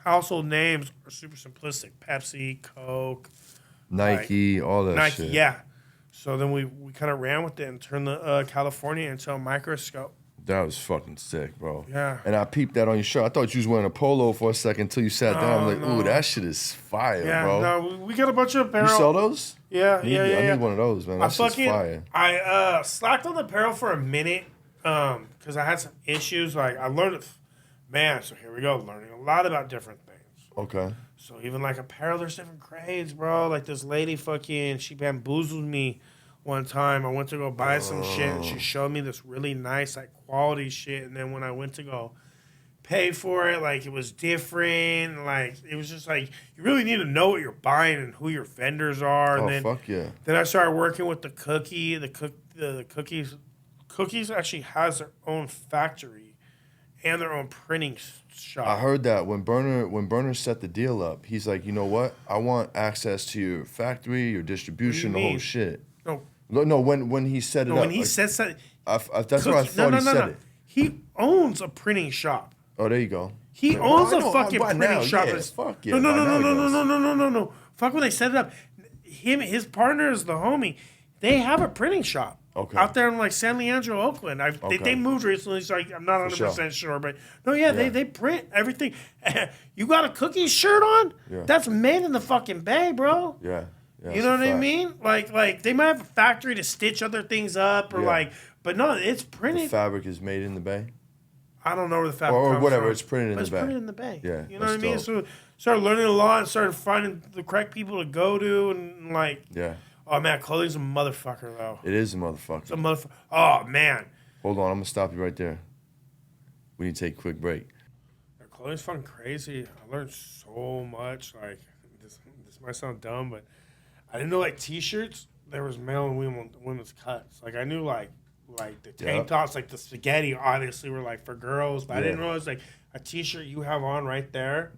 household names are super simplistic. Pepsi, Coke, Nike, all that shit. Nike, yeah. So then we kind of ran with it and turned the California into a microscope. That was fucking sick, bro. Yeah. And I peeped that on your shirt. I thought you was wearing a polo for a second until you sat down. I'm like, ooh, that shit is fire, bro. Yeah, no, we got a bunch of apparel. You sell those? Yeah. I need one of those, man. That shit's fire. I slacked on the apparel for a minute because I had some issues. Like, I learned, so here we go, learning a lot about different things. Okay. So even like apparel, there's different grades, bro. Like this lady she bamboozled me one time. I went to go buy some shit, and she showed me this really nice, like, quality shit. And then when I went to go pay for it, like, it was different. Like, it was just like, you really need to know what you're buying and who your vendors are. And then, fuck yeah. Then I started working with the cookie. The cookies. Cookies actually has their own factory and their own printing shop. I heard that when Burner set the deal up, he's like, you know what? I want access to your factory, your distribution, the whole shit. No, when he set it up. When he says that. That's what I thought he said it. He owns a printing shop. Oh, there you go. He owns a fucking printing shop. Yeah, fuck yeah. No. Fuck when they set it up. His partner is the homie. They have a printing shop. Okay. Out there in like San Leandro, Oakland. They moved recently, so I'm not 100% sure. But no, they print everything. You got a cookie shirt on? Yeah. That's made in the fucking Bay, bro. Yeah. You know what I mean? Like they might have a factory to stitch other things up, or but no, it's printed. The fabric is made in the Bay. I don't know where the fabric or comes whatever. from, It's printed in the Bay. It's printed in the Bay. Yeah, you know what I mean. So started learning a lot, and started finding the correct people to go to, and like oh man, clothing's a motherfucker though. It is a motherfucker. It's a motherfucker. Oh man. Hold on, I'm gonna stop you right there. We need to take a quick break. Clothing's fucking crazy. I learned so much. Like this might sound dumb, but I didn't know like t-shirts. There was male and women's cuts. Like I knew like the tank tops, like the spaghetti, obviously were like for girls, but I didn't realize like a t-shirt you have on right there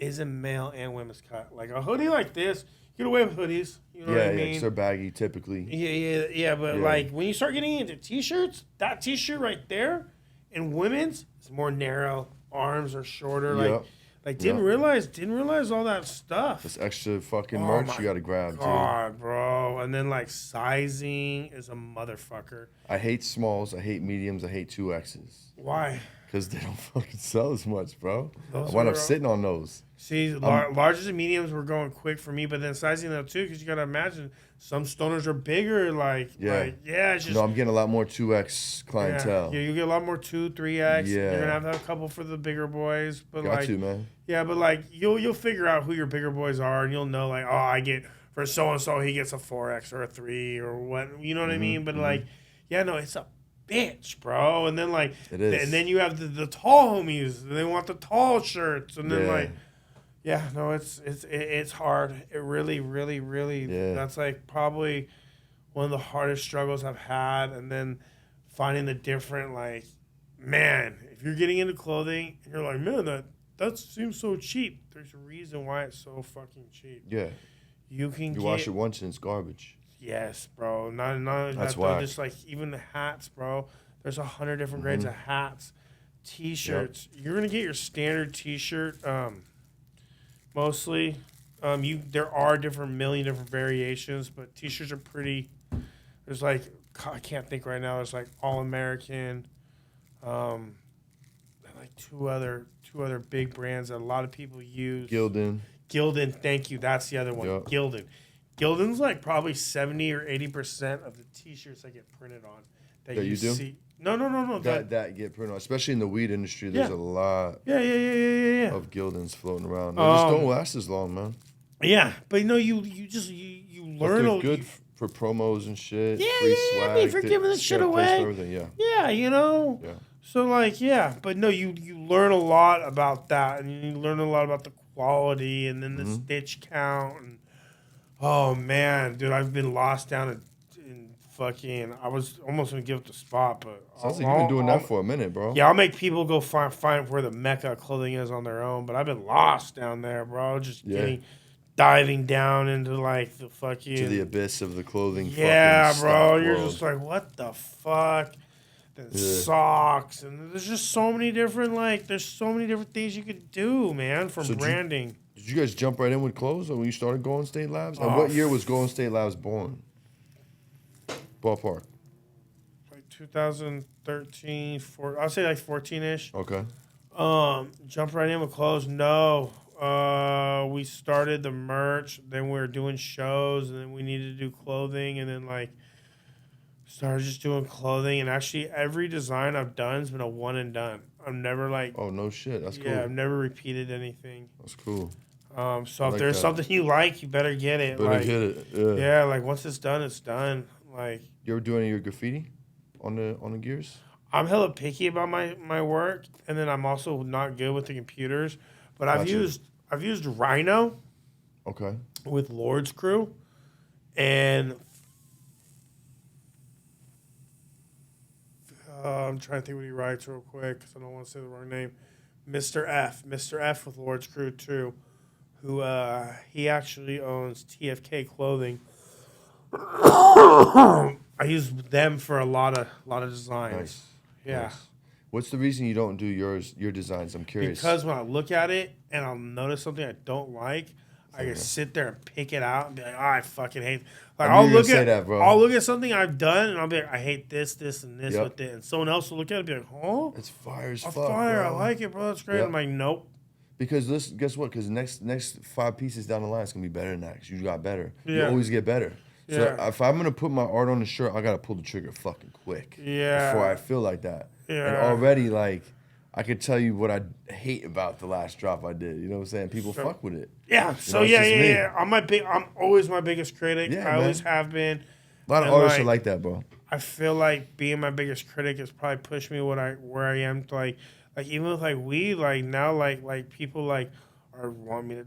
isn't male and women's cut. Like a hoodie like this, you get away with hoodies. You know what I mean? Yeah, they're baggy typically. Yeah. But like when you start getting into t-shirts, that t-shirt right there, in women's, it's more narrow. Arms are shorter. Like didn't realize all that stuff. This extra fucking merch you gotta grab, God, bro. And then like sizing is a motherfucker. I hate smalls. I hate mediums. I hate 2Xs. Why? Because they don't fucking sell as much, bro. I wind up sitting on those. See, larges and mediums were going quick for me, but then sizing though too, because you gotta imagine some stoners are bigger. It's just. No, I'm getting a lot more 2X clientele. Yeah, you get a lot more 2, 3X. Yeah. You're gonna have to have a couple for the bigger boys, but Got to, man. Yeah, but like you'll figure out who your bigger boys are, and you'll know like, oh, I get for so and so he gets a 4X or a 3 or what, you know what I mean? But like, yeah, no, it's a bitch, bro. And then like, it is. And then you have the tall homies, and they want the tall shirts, and then like. Yeah, no, it's hard. It really, really, really. Yeah. That's like probably one of the hardest struggles I've had, and then finding the different like, man, if you're getting into clothing and you're like, man, that seems so cheap. There's a reason why it's so fucking cheap. Yeah, you wash it once and it's garbage. Yes, bro. Not that's why. Just like even the hats, bro. There's 100 different grades of hats, t-shirts. Yep. You're gonna get your standard t-shirt. Mostly, there are million different variations, but t-shirts are pretty. There's like I can't think right now. There's like All American, and like two other big brands that a lot of people use. Gildan, thank you. That's the other one. Yep. Gildan's like probably 70 or 80% of the t-shirts that get printed on that you do. See. No. That get printed on, especially in the weed industry. There's a lot. Yeah. Of Gildans floating around. They just don't last as long, man. Yeah, but you learn. They're good for promos and shit. Yeah, free swag. I mean, for giving this shit away. Yeah, you know. Yeah. So like, but no, you learn a lot about that, and you learn a lot about the quality, and then the stitch count, and oh man, dude, I've been lost down in fucking. I was almost gonna give it the spot, but sounds like you've been doing that for a minute, bro. Yeah, I'll make people go find where the Mecca clothing is on their own, but I've been lost down there, bro. Just diving down into like the fucking to the abyss of the clothing. Yeah, bro. You're just like, what the fuck? Then socks, and there's just so many different things you could do, man, from branding. Did you guys jump right in with clothes when you started Golden State Labs? And what year was Golden State Labs born? Ballpark. Like 2013, I'll say like 14-ish. Okay. Jump right in with clothes. No. We started the merch, then we were doing shows, and then we needed to do clothing, and then like started just doing clothing. And actually every design I've done has been a one and done. I'm never like, oh no shit, that's cool. Yeah, I've never repeated anything. That's cool. So if there's something you like, you better get it. Get it. Yeah, like once it's done, it's done. Like, you ever do any of your graffiti on the gears? I'm hella picky about my work, and then I'm also not good with the computers. But I've used Rhino. Okay. With Lord's Crew, and I'm trying to think what he writes real quick because I don't want to say the wrong name. Mr. F with Lord's Crew too, who he actually owns TFK Clothing. I use them for a lot of designs. Nice. Yeah. Nice. What's the reason you don't do your designs? I'm curious. Because when I look at it and I'll notice something I don't like, I can sit there and pick it out and be like, oh, I fucking hate. Like I'll look at something I've done and I'll be like, I hate this, and this with it, and someone else will look at it and be like, oh, it's fire as fuck. Fire, bro. I like it, bro. That's great. Yep. I'm like, nope. Because guess what? Because next 5 pieces down the line, it's gonna be better than that. Because you got better. Yeah. You always get better. So if I'm gonna put my art on the shirt, I gotta pull the trigger fucking quick. Yeah. Before I feel like that. Yeah. And already like I could tell you what I hate about the last drop I did. You know what I'm saying? People fuck with it. Yeah. So yeah. I'm always my biggest critic. Yeah, I always have been. A lot of artists are like that, bro. I feel like being my biggest critic has probably pushed me where I am. Like even with like weed, like now like people like want me to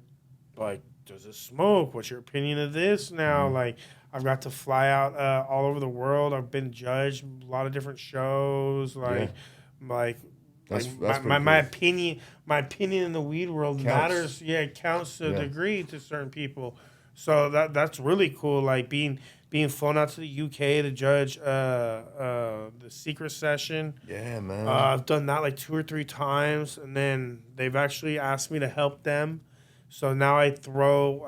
like, does it smoke? What's your opinion of this now? Like I've got to fly out all over the world. I've been judged a lot of different shows. Like That's Like pretty my cool. my opinion in the weed world Counts. matters. Yeah, it counts to a degree to certain people. So that's really cool. Like being flown out to the UK to judge the secret session. Yeah, man. I've done that like 2 or 3 times, and then they've actually asked me to help them. So now I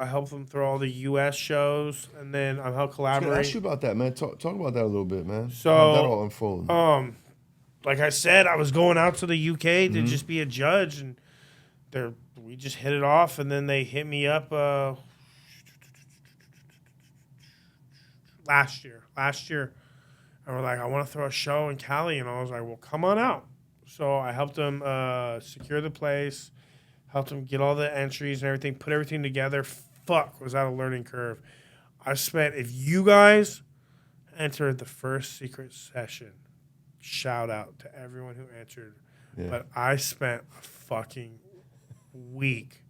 help them throw all the U.S. shows, and then I help I was collaborate. gonna ask you about that, man. Talk about that a little bit, man. So, how'd that all unfold? Like I said, I was going out to the UK to Mm-hmm. just be a judge, and we just hit it off, and then they hit me up last year, and we're like, I want to throw a show in Cali, and I was like, well, come on out. So I helped them secure the place, helped them get all the entries and everything, put everything together. Fuck, was that a learning curve? If you guys entered the first secret session, shout out to everyone who entered. Yeah. But I spent a fucking week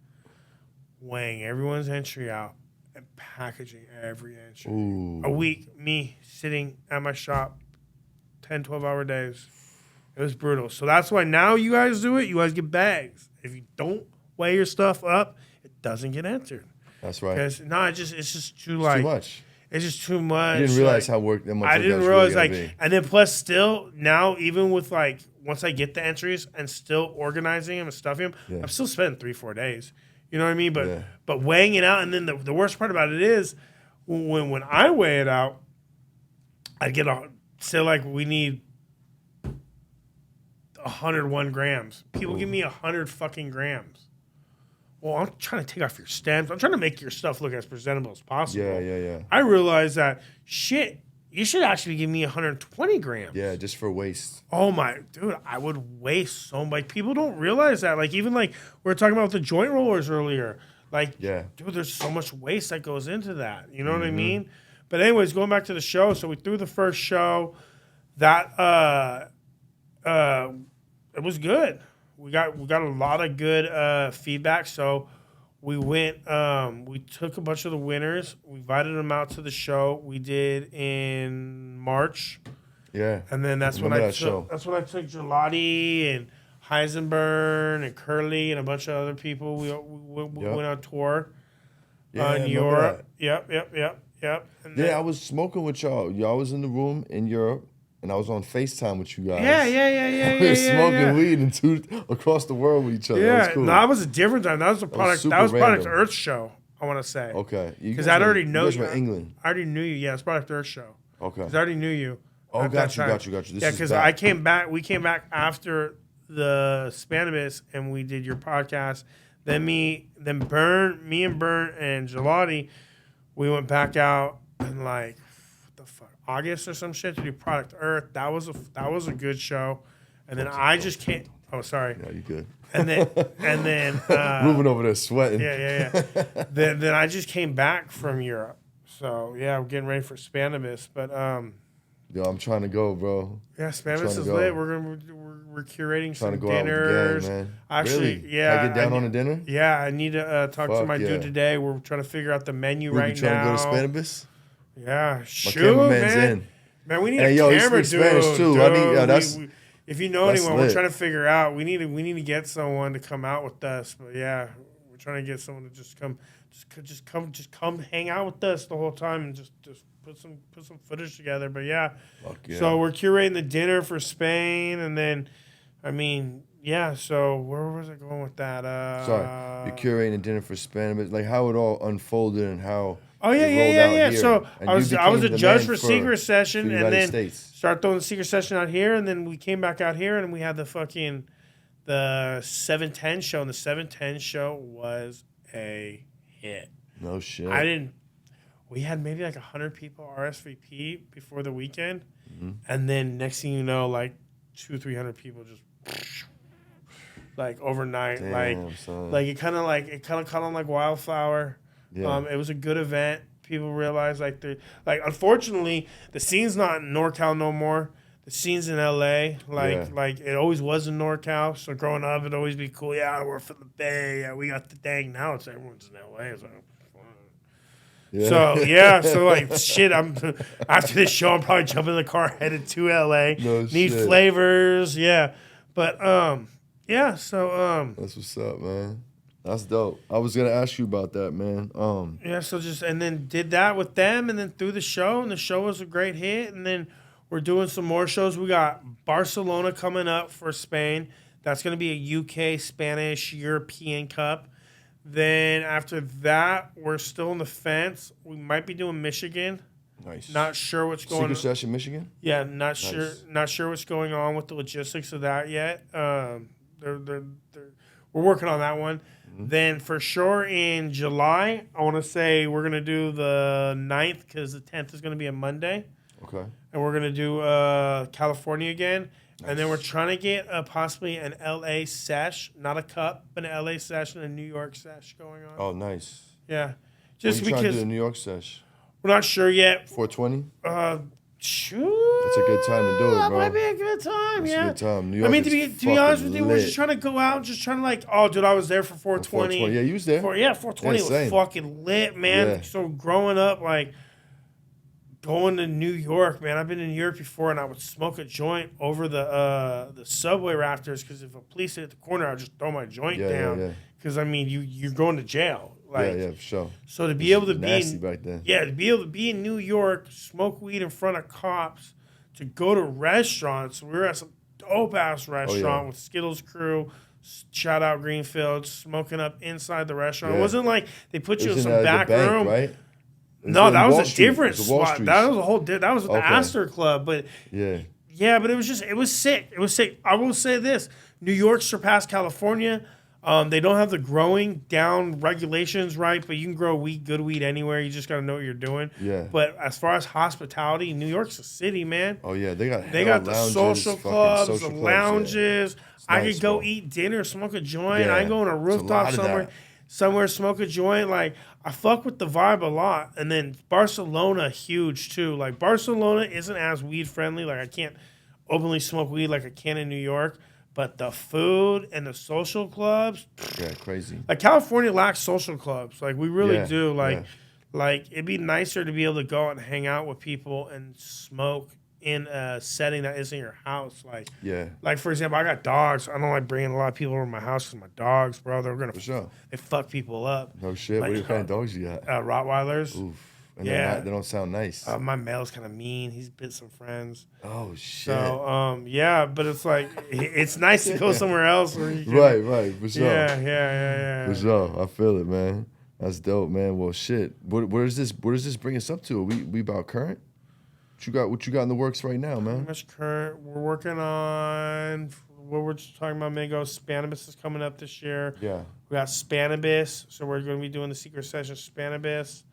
weighing everyone's entry out and packaging every entry. Ooh. A week, me sitting at my shop, 10, 12-hour days. It was brutal. So that's why now you guys do it. You guys get bags. If you don't weigh your stuff up, it doesn't get entered. That's right. Because it's just too It's too much. It's just too much. You didn't realize how much I didn't realize and then plus still now even with like once I get the entries and still organizing them and stuffing them, I'm still spending 3-4 days. You know what I mean? But weighing it out, and then the worst part about it is when I weigh it out, I get say like we need 101 grams. People give me 100 fucking grams. Well, I'm trying to take off your stems. I'm trying to make your stuff look as presentable as possible. Yeah. I realized that, shit, you should actually give me 120 grams. Yeah, just for waste. Oh, my, dude, I would waste so much. People don't realize that. Like, even like we were talking about the joint rollers earlier. Like, dude, there's so much waste that goes into that. You know what I mean? But anyways, going back to the show. So we threw the first show. That, it was good. We got a lot of good feedback. So we went. We took a bunch of the winners. We invited them out to the show. We did in March. Yeah. And then that's when I took Gelati and Heisenburn and Curly and a bunch of other people. We went on tour in Europe. Yep. And I was smoking with y'all. Y'all was in the room in Europe. And I was on FaceTime with you guys. Yeah. We were smoking weed and across the world with each other. Yeah, that was cool. No, that was a different time. That was Product Earth show, I want to say. Okay. Because I already know you. Guys were in England. I already knew you. Yeah, it's Product Earth show. Okay. Because I already knew you. Oh, got you. Because I came back. We came back after the Spanibus and we did your podcast. Then me and Burn and Gelati, we went back out and like August or some shit to do Product Earth. That was a good show, and then I just can't. Oh, sorry. Yeah, you good. And then Moving over there sweating. Yeah. then I just came back from Europe, so yeah, I'm getting ready for Spanibus. But yo, I'm trying to go, bro. Yeah, Spanibus is lit. We're curating some go dinners. Out with the gang, man. Actually, really? Yeah. Can I get down on a dinner? Yeah, I need to talk to my dude today. We're trying to figure out the menu right now. Trying to go to Spanibus? Yeah, shoot, cameraman's man. In. Man, we need a camera, dude. Spanish too. Dude. If you know anyone, lit. we're trying to figure out. We need to get someone to come out with us. But yeah, we're trying to get someone to just come hang out with us the whole time and just put some footage together. But yeah, so we're curating the dinner for Spain, and then, I mean, yeah. So where was I going with that? Sorry, you're curating a dinner for Spanibus. Like how it all unfolded and how. Oh yeah. So I was a judge for Secret Session, and then start throwing the Secret Session out here, and then we came back out here, and we had the 710 show, and the 710 show was a hit. No shit. We had maybe like 100 people RSVP before the weekend, and then next thing you know, like 200-300 people just like overnight. Damn, son. Like it kind of caught on like wildflower. Yeah. It was a good event. People realized unfortunately the scene's not in NorCal no more. The scene's in LA. Like it always was in NorCal. So growing up it'd always be cool. Yeah, we're from the Bay. Yeah, we got the dang. Now it's everyone's in LA. It's like, So like shit. I'm after this show. I'm probably jumping in the car headed to LA. No Need shit. flavors. Yeah. But yeah. So That's what's up, man. That's dope. I was gonna ask you about that, man. yeah. So just and then did that with them, and then through the show, and the show was a great hit. And then we're doing some more shows. We got Barcelona coming up for Spain. That's gonna be a UK, Spanish, European Cup. Then after that, we're still on the fence. We might be doing Michigan. Nice. Not sure what's going on. Secret Session, Michigan. Yeah, not sure. Not sure what's going on with the logistics of that yet. We're working on that one. Mm-hmm. Then for sure in July, I want to say we're gonna do the 9th because the 10th is gonna be a Monday. Okay. And we're gonna do California again. Nice. And then we're trying to get possibly an LA sesh, not a cup, but an LA sesh and a New York sesh going on. Oh, nice. Yeah, just because trying to do the New York sesh. We're not sure yet. 420. Shoot. That's a good time to do it, bro. That might be a good time. That's yeah. a good time. New York to be honest with you, lit. we're just trying to go out, just trying to like, oh, dude, I was there for 420. Yeah, you was there. 420 was fucking lit, man. Yeah. So growing up, like going to New York, man. I've been in New York before, and I would smoke a joint over the subway rafters because if a police hit the corner, I'd just throw my joint down. Because I mean, you're going to jail. Like, yeah, for sure. So to be able to nasty back then. Yeah, to be able to be in New York, smoke weed in front of cops, to go to restaurants. We were at some dope ass restaurant with Skittles crew. Shout out Greenfield, smoking up inside the restaurant. It wasn't like they put you in some back room, right? No, that was a different spot. That was a whole. That was the Astor Club, but yeah, but it was sick. It was sick. I will say this: New York surpassed California. They don't have the growing down regulations, right? But you can grow good weed anywhere. You just got to know what you're doing. Yeah. But as far as hospitality, New York's a city, man. Oh yeah, they got the lounges, social clubs, the lounges. Yeah. I could go eat dinner, smoke a joint. Yeah. I can go on a rooftop somewhere, smoke a joint. Like I fuck with the vibe a lot. And then Barcelona, huge too. Like Barcelona isn't as weed friendly. Like I can't openly smoke weed like I can in New York. But the food and the social clubs, yeah, crazy. Like California lacks social clubs. Like we really do. Like it'd be nicer to be able to go out and hang out with people and smoke in a setting that isn't your house. Like for example, I got dogs. I don't like bringing a lot of people over to my house because my dogs, bro, they're gonna they fuck people up. No shit. Like, what kind of dogs you got? Rottweilers. Oof. And they don't sound nice. My male's kind of mean. He's bit some friends. Oh shit. So but it's like it's nice to go somewhere else where you can, right, for sure. Yeah. For sure, I feel it, man. That's dope, man. Well, shit. Where does this bring us up to? Are we about current? What you got in the works right now, man? Pretty much current. We're working on what we're just talking about. Mango Spanibus is coming up this year. Yeah. We got Spanibus, so we're going to be doing the secret session Spanibus.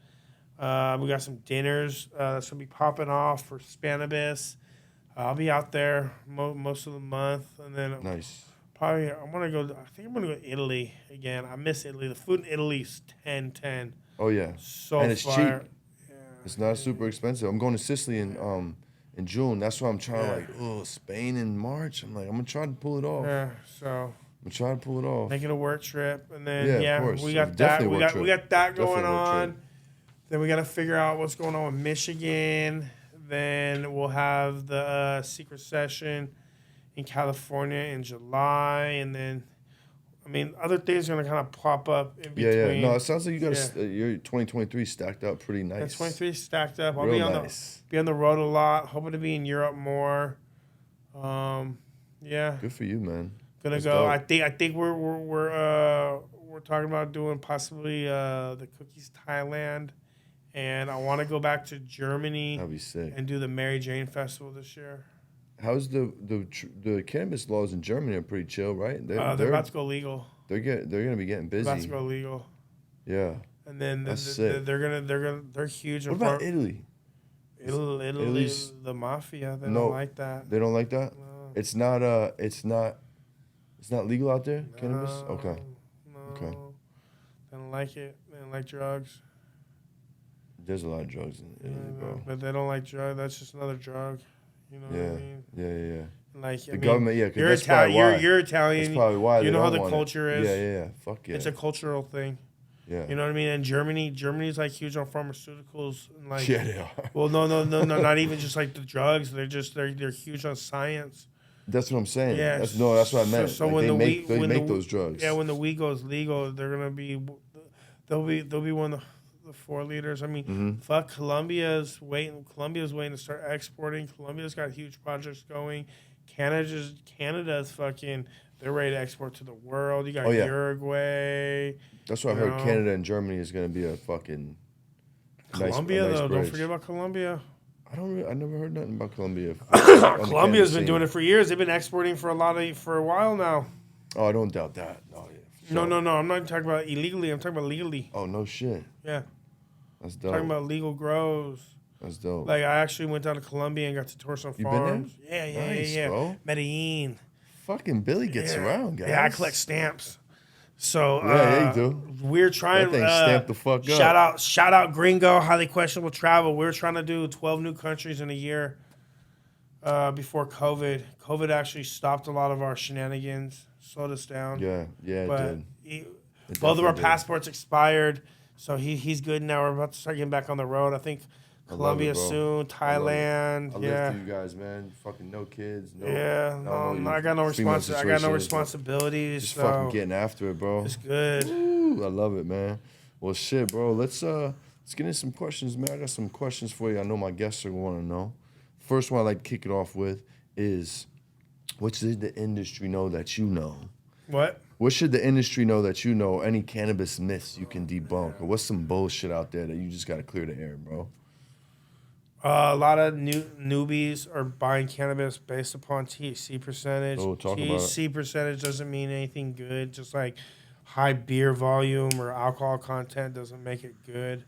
We got some dinners that's gonna be popping off for Spanibus. I'll be out there most of the month, and then nice. Probably I want to go. I think I'm gonna go to Italy again. I miss Italy. The food in Italy is 10-10. Oh yeah, so and it's fire. cheap. Yeah. It's not super expensive. I'm going to Sicily in June. That's why I'm trying Spain in March. I'm gonna try to pull it off. Yeah, so. I'm trying to pull it off. Make it a work trip, and then of course. we got that. We got that going on. Then we got to figure out what's going on with Michigan. Then we'll have the secret session in California in July. And then, I mean, other things are going to kind of pop up in between. Yeah. No, it sounds like you got your 2023 stacked up pretty nice. Yeah, 23 stacked up. I'll be on the road a lot. Hoping to be in Europe more. Yeah. Good for you, man. Gonna go. Dope. I think we're talking about doing possibly the Cookies Thailand. And I want to go back to Germany. That'd be sick. And do the Mary Jane Festival this year. How's the cannabis laws in Germany are pretty chill, right? They're about to go legal. They're gonna be getting busy. They're about to go legal. Yeah. And then they're huge. What about Italy? Italy's the mafia. They don't like that. They don't like that? No. It's not legal out there, cannabis? Okay. No. Okay. They don't like it. They don't like drugs. There's a lot of drugs in Italy, bro. But they don't like drugs. That's just another drug. You know what I mean? Yeah. Like the government, yeah. You're Italian. You're Italian. That's probably why. You know how the culture is. Yeah. Fuck yeah. It's a cultural thing. Yeah. You know what I mean? And Germany's like huge on pharmaceuticals. And like, yeah, they are. Well, no, not even just like the drugs. They're huge on science. That's what I'm saying. Yeah, That's what I meant. So like when they make those drugs. Yeah, when the weed goes legal, they're gonna be, they'll be one of the 4 leaders. I mean, fuck, Colombia's waiting to start exporting. Colombia's got huge projects going. Canada's fucking, they're ready to export to the world. You got Uruguay. That's what I heard. Canada and Germany is gonna be a fucking Colombia nice though. bridge. Don't forget about Colombia. I never heard nothing about Colombia. Colombia's been doing it for years. They've been exporting for a while now. Oh, I don't doubt that. Oh, yeah. No. I'm not talking about illegally. I'm talking about legally. Oh, no shit. Yeah. That's dope. Talking about legal grows. That's dope. Like, I actually went down to Colombia and got to tour some farms. Been there? Yeah, Nice, bro. Medellin. Fucking Billy gets around, guys. Yeah, I collect stamps. So yeah, you do. We're trying to stamp the fuck up. Shout out Gringo, highly questionable travel. We're trying to do 12 new countries in a year before COVID. COVID actually stopped a lot of our shenanigans, slowed us down. Yeah, it did. Both of our passports expired, so he's good now. We're about to start getting back on the road. I think Colombia soon, Thailand. I live for you guys, man. Fucking no kids. No, I got no responsibilities. Just fucking getting after it, bro. It's good. Woo, I love it, man. Well, shit, bro. Let's get into some questions, man. I got some questions for you. I know my guests are gonna want to know. First one I'd like to kick it off with is, what should the industry know that you know? What? What should the industry know that you know? Any cannabis myths you can debunk, or what's some bullshit out there that you just got to clear the air, bro? A lot of newbies are buying cannabis based upon THC percentage. Oh, talk about it. THC percentage doesn't mean anything good. Just like high beer volume or alcohol content doesn't make it good.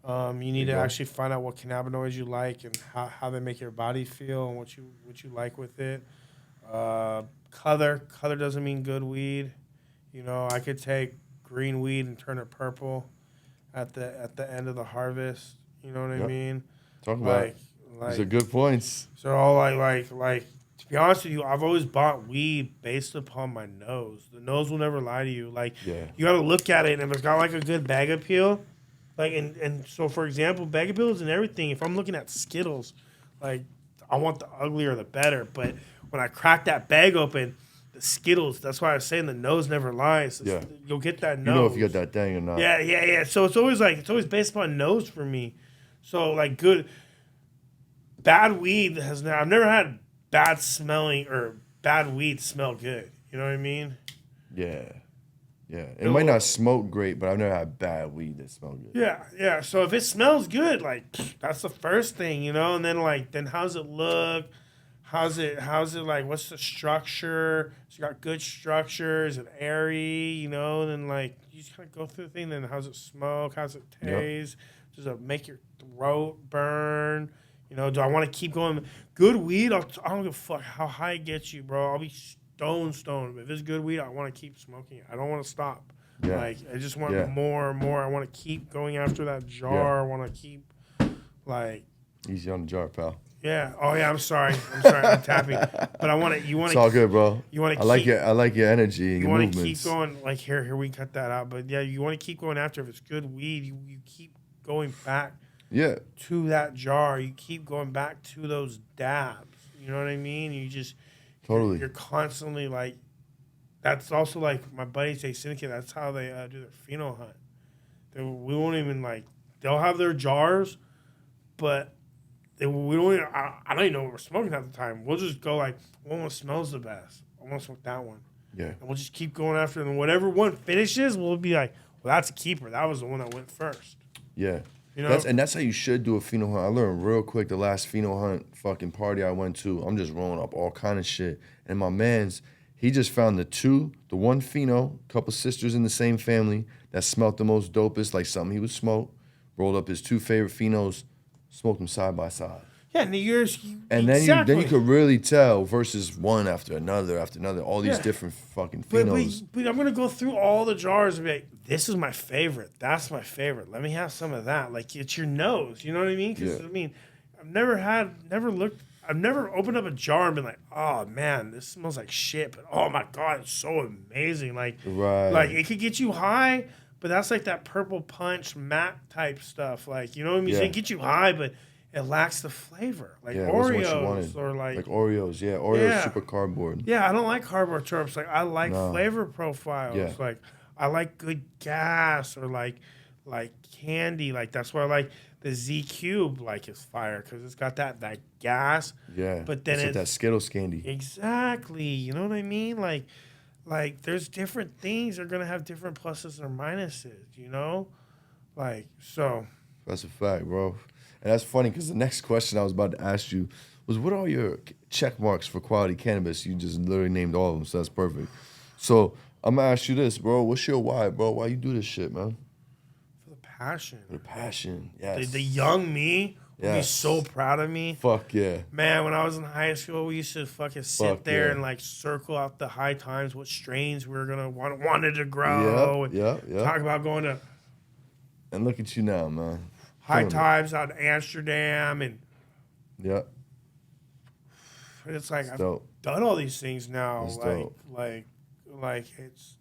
You need to actually find out what cannabinoids you like and how they make your body feel and what you like with it. Color doesn't mean good weed. You know, I could take green weed and turn it purple at the end of the harvest. You know what I mean? Talk about it. These are good points. So all like to be honest with you, I've always bought weed based upon my nose. The nose will never lie to you. Like you got to look at it, and if it's got like a good bag appeal, like and so for example, bag appeals and everything. If I'm looking at Skittles, like I want the uglier the better. But when I crack that bag open, the Skittles. That's why I was saying the nose never lies. You'll get that nose. You know if you got that thing or not. Yeah. So it's always based upon nose for me. So like bad weed I've never had bad smelling or bad weed smell good. You know what I mean? Yeah. It might not smoke great, but I've never had bad weed that smells good. Yeah. So if it smells good, like that's the first thing, you know. And then how's it look? How's it like? What's the structure? It's got good structure. Is it airy? You know. And then like you just kind of go through the thing. Then how's it smoke? How's it taste? Does it make your throat burn? You know, do I want to keep going? Good weed, I don't give a fuck how high it gets you, bro. I'll be stoned. If it's good weed, I want to keep smoking it. I don't want to stop. Yeah. Like, I just want more and more. I want to keep going after that jar. I want to keep, like... Easy on the jar, pal. Yeah. Oh, yeah, I'm sorry. I'm tapping. But I want to... It's all good, bro. You want to I like your energy and your movements. You want to keep going... Like, here, we cut that out. But, yeah, you want to keep going after. If it's good weed, you keep going back to that jar. You keep going back to those dabs. You know what I mean? You just... Totally. You're constantly, like... That's also, like, my buddies say syndicate. That's how they do their pheno hunt. We won't even, like... They'll have their jars, but... we don't even, I don't even know what we're smoking at the time. We'll just go like, one smells the best. I want to smoke that one. Yeah. And we'll just keep going after it. And whatever one finishes, we'll be like, well, that's a keeper. That was the one that went first. Yeah. You know? That's how you should do a pheno hunt. I learned real quick the last pheno hunt fucking party I went to. I'm just rolling up all kind of shit. And my man's, he just found the one pheno, couple sisters in the same family that smelled the most dopest, like something he would smoke. Rolled up his 2 favorite phenos. Smoked them side by side. Yeah, and then you could really tell versus one after another, all these different fucking phenos. But I'm gonna go through all the jars and be like, this is my favorite. That's my favorite. Let me have some of that. Like it's your nose. You know what I mean? Because I mean, I've never opened up a jar and been like, oh man, this smells like shit. But oh my god, it's so amazing. Like it could get you high. But that's like that purple punch matte type stuff. Like, you know what I mean? So it get you high, but it lacks the flavor, like Yeah, it wasn't what you Oreos wanted. or Like Oreos, yeah. Oreos Yeah. super cardboard. yeah. I don't like cardboard turps. Like I like No. flavor profiles. Yeah. Like I like good gas or like candy. Like that's why I like the Z Cube. Like it's fire because it's got that gas. Yeah. But then it's like it's that Skittles candy. exactly. You know what I mean? Like there's different things that are gonna have different pluses or minuses. You know, like so. That's a fact, bro. And that's funny because the next question I was about to ask you was, what are your check marks for quality cannabis? You just literally named all of them, so that's perfect. So I'm gonna ask you this, bro. What's your why, bro? Why you do this shit, man? For the passion. For the passion, yes. The young me would be Yes. so proud of me. Fuck yeah. Man, when I was in high school, we used to fucking sit Fuck there yeah. and like circle out the high times, what strains we were gonna wanted to grow. Yeah, and yeah. Talk about going to And look at you now, man. high Killing it. times out in Amsterdam, and Yeah. it's like It's I've dope. done all these things now. It's Like, dope. like it's.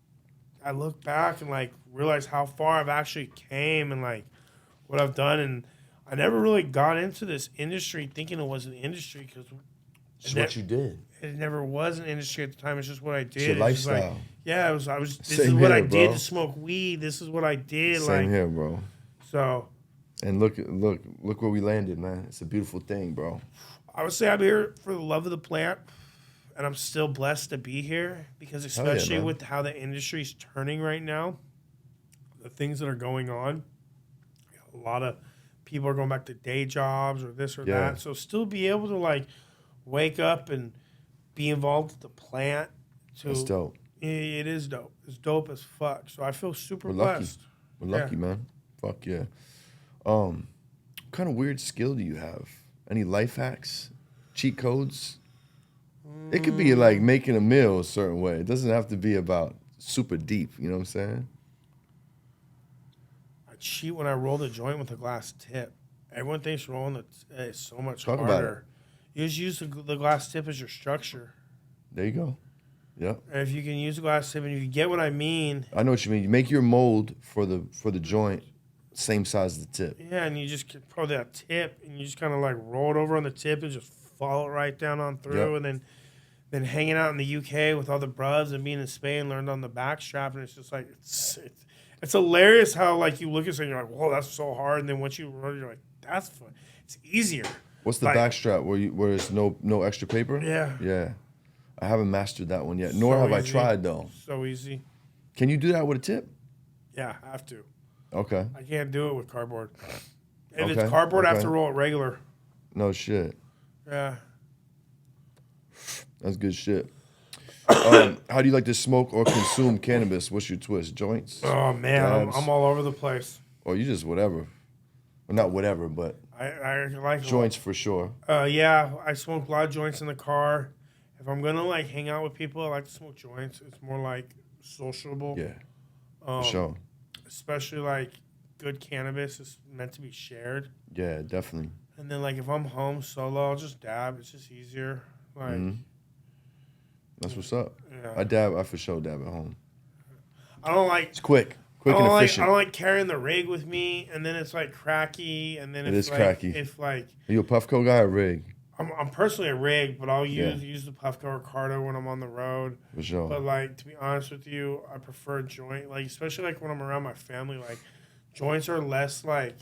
I look back and like realize how far I've actually came and like what I've done, and I never really got into this industry thinking it was an industry because It's what you did. it never was an industry at the time. It's just what I did. It's your It's just lifestyle. like, yeah, I was. This Same is what here, I did bro. to smoke weed. This is what I did. Same like here, bro. so. And look where we landed, man. It's a beautiful thing, bro. I would say I'm here for the love of the plant, and I'm still blessed to be here because Hell yeah, especially man. with how the industry's turning right now, the things that are going on, a lot of people are going back to day jobs or this or Yeah. that. So still be able to like wake up and be involved with the plant. That's dope. It is dope. It's dope as fuck. So I feel super We're lucky. blessed. We're lucky, man. Fuck yeah. What kind of weird skill do you have? Any life hacks? Cheat codes? It could be like making a meal a certain way. It doesn't have to be about super deep, you know what I'm saying? I cheat when I roll the joint with a glass tip. Everyone thinks rolling it is so much Talk about harder. You just use the glass tip as your structure. There you go. Yep. And if you can use a glass tip and you get what I mean, I know what you mean. You make your mold for the joint same size as the tip. yeah, and you just pull that tip and you just kind of like roll it over on the tip and just follow it right down on through. Yep. And then hanging out in the UK with all the bruvs and being in Spain, learned on the back strap, and it's just like it's hilarious how like you look at something, you're like, whoa, that's so hard, and then once you run, you're like, that's fun. It's easier. What's the Like- back strap where there's no extra paper? Yeah. Yeah. I haven't mastered that one yet. Nor So have I easy. tried though. So easy. Can you do that with a tip? Yeah, I have to. Okay. I can't do it with cardboard. If Okay, it's cardboard, I have okay. to roll it regular. No shit. Yeah. That's good shit. How do you like to smoke or consume cannabis? What's your twist? Joints? Oh man, Dabs? I'm all over the place. Or you just whatever? Well, not whatever, but I like joints for sure. Yeah, I smoke a lot of joints in the car. If I'm gonna like hang out with people, I like to smoke joints. It's more like sociable. Yeah, Um, for sure. Especially like good cannabis is meant to be shared. Yeah, definitely. And then like if I'm home solo, I'll just dab. It's just easier. Like That's what's up. yeah. I for sure dab at home. I don't like. It's quick I and don't like. efficient. I don't like carrying the rig with me, and then it's like cracky, and then It it's is like, cracky. If like Are you a Puffco guy or rig? I'm personally a rig, but I'll Yeah. use the Puffco or Cardo when I'm on the road. For sure. But like to be honest with you, I prefer joint. Like especially like when I'm around my family, like joints are less like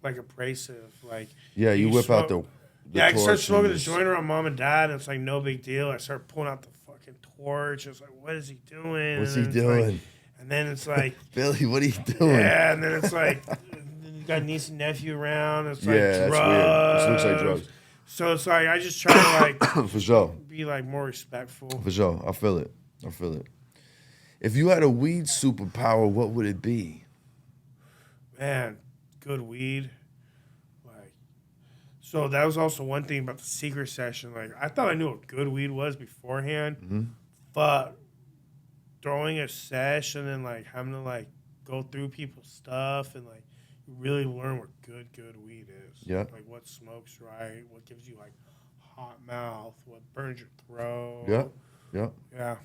abrasive. Like Yeah, you whip out the yeah. I can start torch smoking and the just- joint around mom and dad, and it's like no big deal. I start pulling out the fucking torch. It's like what is he doing? What's And he then it's like- doing? and then it's like Billy, what are you doing? yeah, and then it's like you got niece and nephew around. It's like Yeah, that's drugs. weird. It looks like drugs. So it's like I just try to like For sure. be like more respectful. For sure. I feel it. If you had a weed superpower, what would it be? Man, good weed. Like, so that was also one thing about the secret session. Like, I thought I knew what good weed was beforehand, but throwing a session and like having to like go through people's stuff and like you really learn what good weed is. Yeah. Like what smokes right, what gives you like hot mouth, what burns your throat. Yeah. Yeah.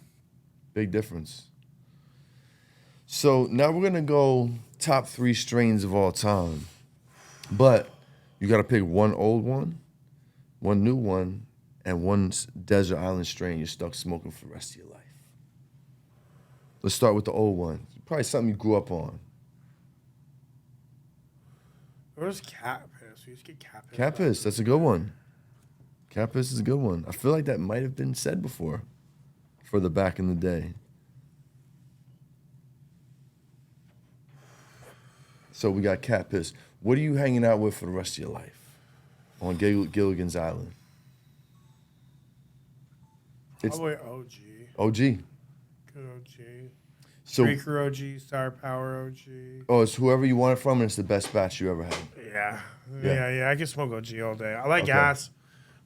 Big difference. So now we're gonna go top 3 strains of all time. But You got to pick one old one, one new one, and one desert island strain you're stuck smoking for the rest of your life. Let's start with the old one. Probably something you grew up on. Where's cat piss? We used to get cat piss. Cat piss, that's a good one. Cat piss is a good one. I feel like that might have been said before for the back in the day. So we got cat piss. What are you hanging out with for the rest of your life on Gilligan's Island? It's probably OG. OG. Good OG. So, Streaker OG, Star Power OG. oh, it's whoever you want it from, and it's the best batch you ever had. Yeah. I can smoke OG all day. I like gas.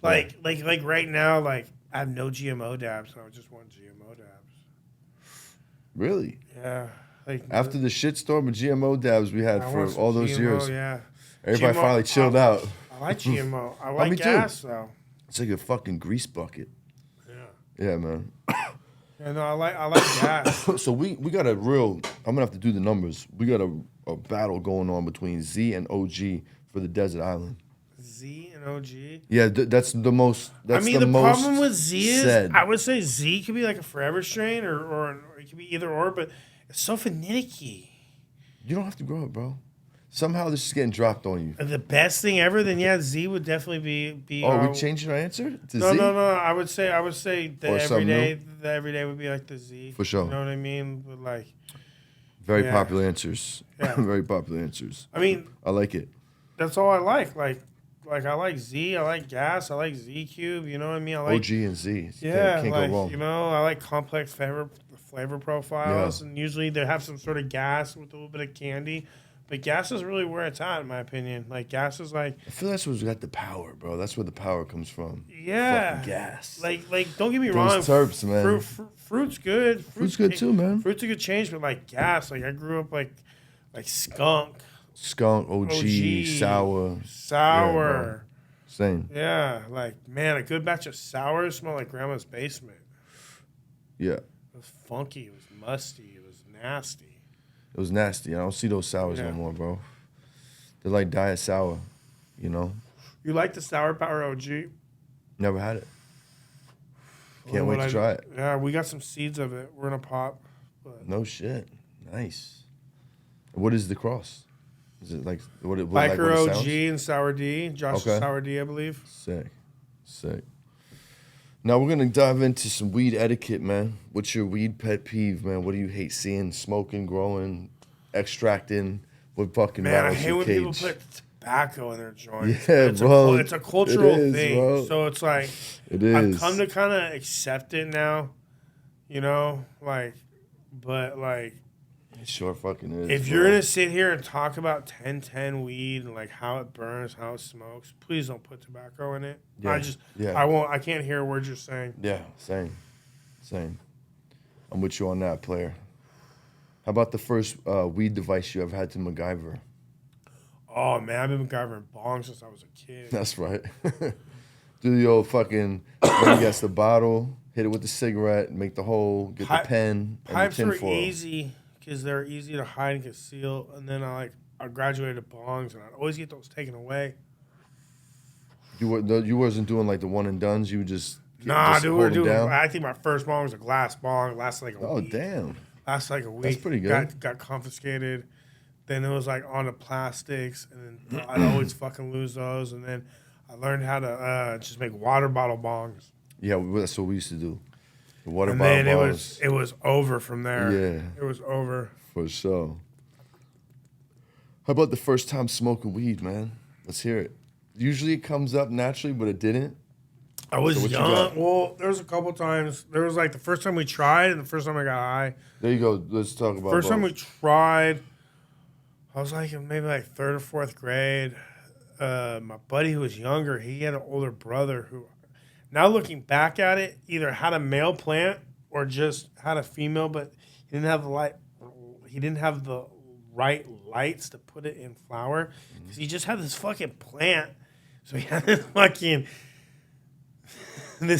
Like right now, like I have no GMO dabs, so I just want GMO dabs. Really? Yeah. Like After the shitstorm of GMO dabs we had for all those GMO, years, yeah. everybody GMO, finally chilled out. I like GMO. I like me gas too. though. It's like a fucking grease bucket. Yeah. Yeah, man. Yeah, no, I like gas. So we got a real. I'm gonna have to do the numbers. We got a battle going on between Z and OG for the desert island. Z and OG. Yeah, that's the most. That's the most problem with Z is said. I would say Z could be like a forever strain or it could be either or, but it's so finicky. You don't have to grow it, bro. Somehow this is getting dropped on you. The best thing ever, then yeah, Z would definitely be. Oh, we changed our answer to no, Z? No. I would say the everyday would be like the Z. For sure. You know what I mean? But like. Very popular answers. Yeah. Very popular answers. I mean. I like it. That's all I like. Like I like Z. I like gas. I like Z Cube. You know what I mean? I like OG and Z. Yeah, can't like, go wrong. you know, I like complex flavor profiles, and usually they have some sort of gas with a little bit of candy. But gas is really where it's at, in my opinion. Like, gas is like... I feel that's what's got the power, bro. That's where the power comes from. Yeah. Fucking gas. Like don't get me wrong. Those terps, man. Fruit's good. Fruit's good too, man. Fruit's a good change, but like gas, like I grew up like skunk. Skunk, OG, sour. Sour. Yeah, same. Yeah, like, man, a good batch of sours smell like grandma's basement. Yeah. It was funky. It was musty. It was nasty. It was nasty. I don't see those sours no more, bro. They're like diet sour, you know? You like the Sour Power OG? Never had it. Can't wait to try it. Yeah, we got some seeds of it. We're going to pop. But. No shit. Nice. What is the cross? Is it like what it Biker like OG and Sour D. Josh's Sour D, I believe. Sick. Now we're gonna dive into some weed etiquette, man. What's your weed pet peeve, man? What do you hate seeing? Smoking, growing, extracting? What fucking man, I rattles hate your when cage? people put tobacco in their joints. Yeah, bro. It's a cultural thing. Bro. So it's like I've come to kind of accept it now. You know, like, but like. It sure fucking is. If you're gonna sit here and talk about 1010 weed and like how it burns, how it smokes, please don't put tobacco in it. I won't. I can't hear words you're saying. Yeah, same. I'm with you on that, player. How about the first weed device you ever had to MacGyver? Oh man, I've been MacGyvering bongs since I was a kid. That's right. Do the old fucking. Then you got the bottle, hit it with the cigarette, make the hole, get the pen, and pipes the were tinfoil. easy. Because they're easy to hide and conceal. And then I graduated to bongs, and I'd always get those taken away. You wasn't doing like the one and dones. You would just we're doing. I think my first bong was a glass bong. Lasted like a week. Oh damn! Lasted like a week. That's pretty good. Got confiscated. Then it was like on the plastics, and then I'd always fucking lose those. And then I learned how to just make water bottle bongs. Yeah, that's what we used to do. The water and bottle then bongs. it was over from there. Yeah, it was over for sure. How about the first time smoking weed, man? Let's hear it. Usually it comes up naturally, but it didn't. I was young. Well, there was a couple times. There was like the first time we tried and the first time I got high. There you go. Let's talk about First both. time we tried, I was like in maybe like third or fourth grade. My buddy who was younger, he had an older brother who, now looking back at it, either had a male plant or just had a female, but he didn't have the light. He didn't have the right lights to put it in flower because he just had this fucking plant. So he had this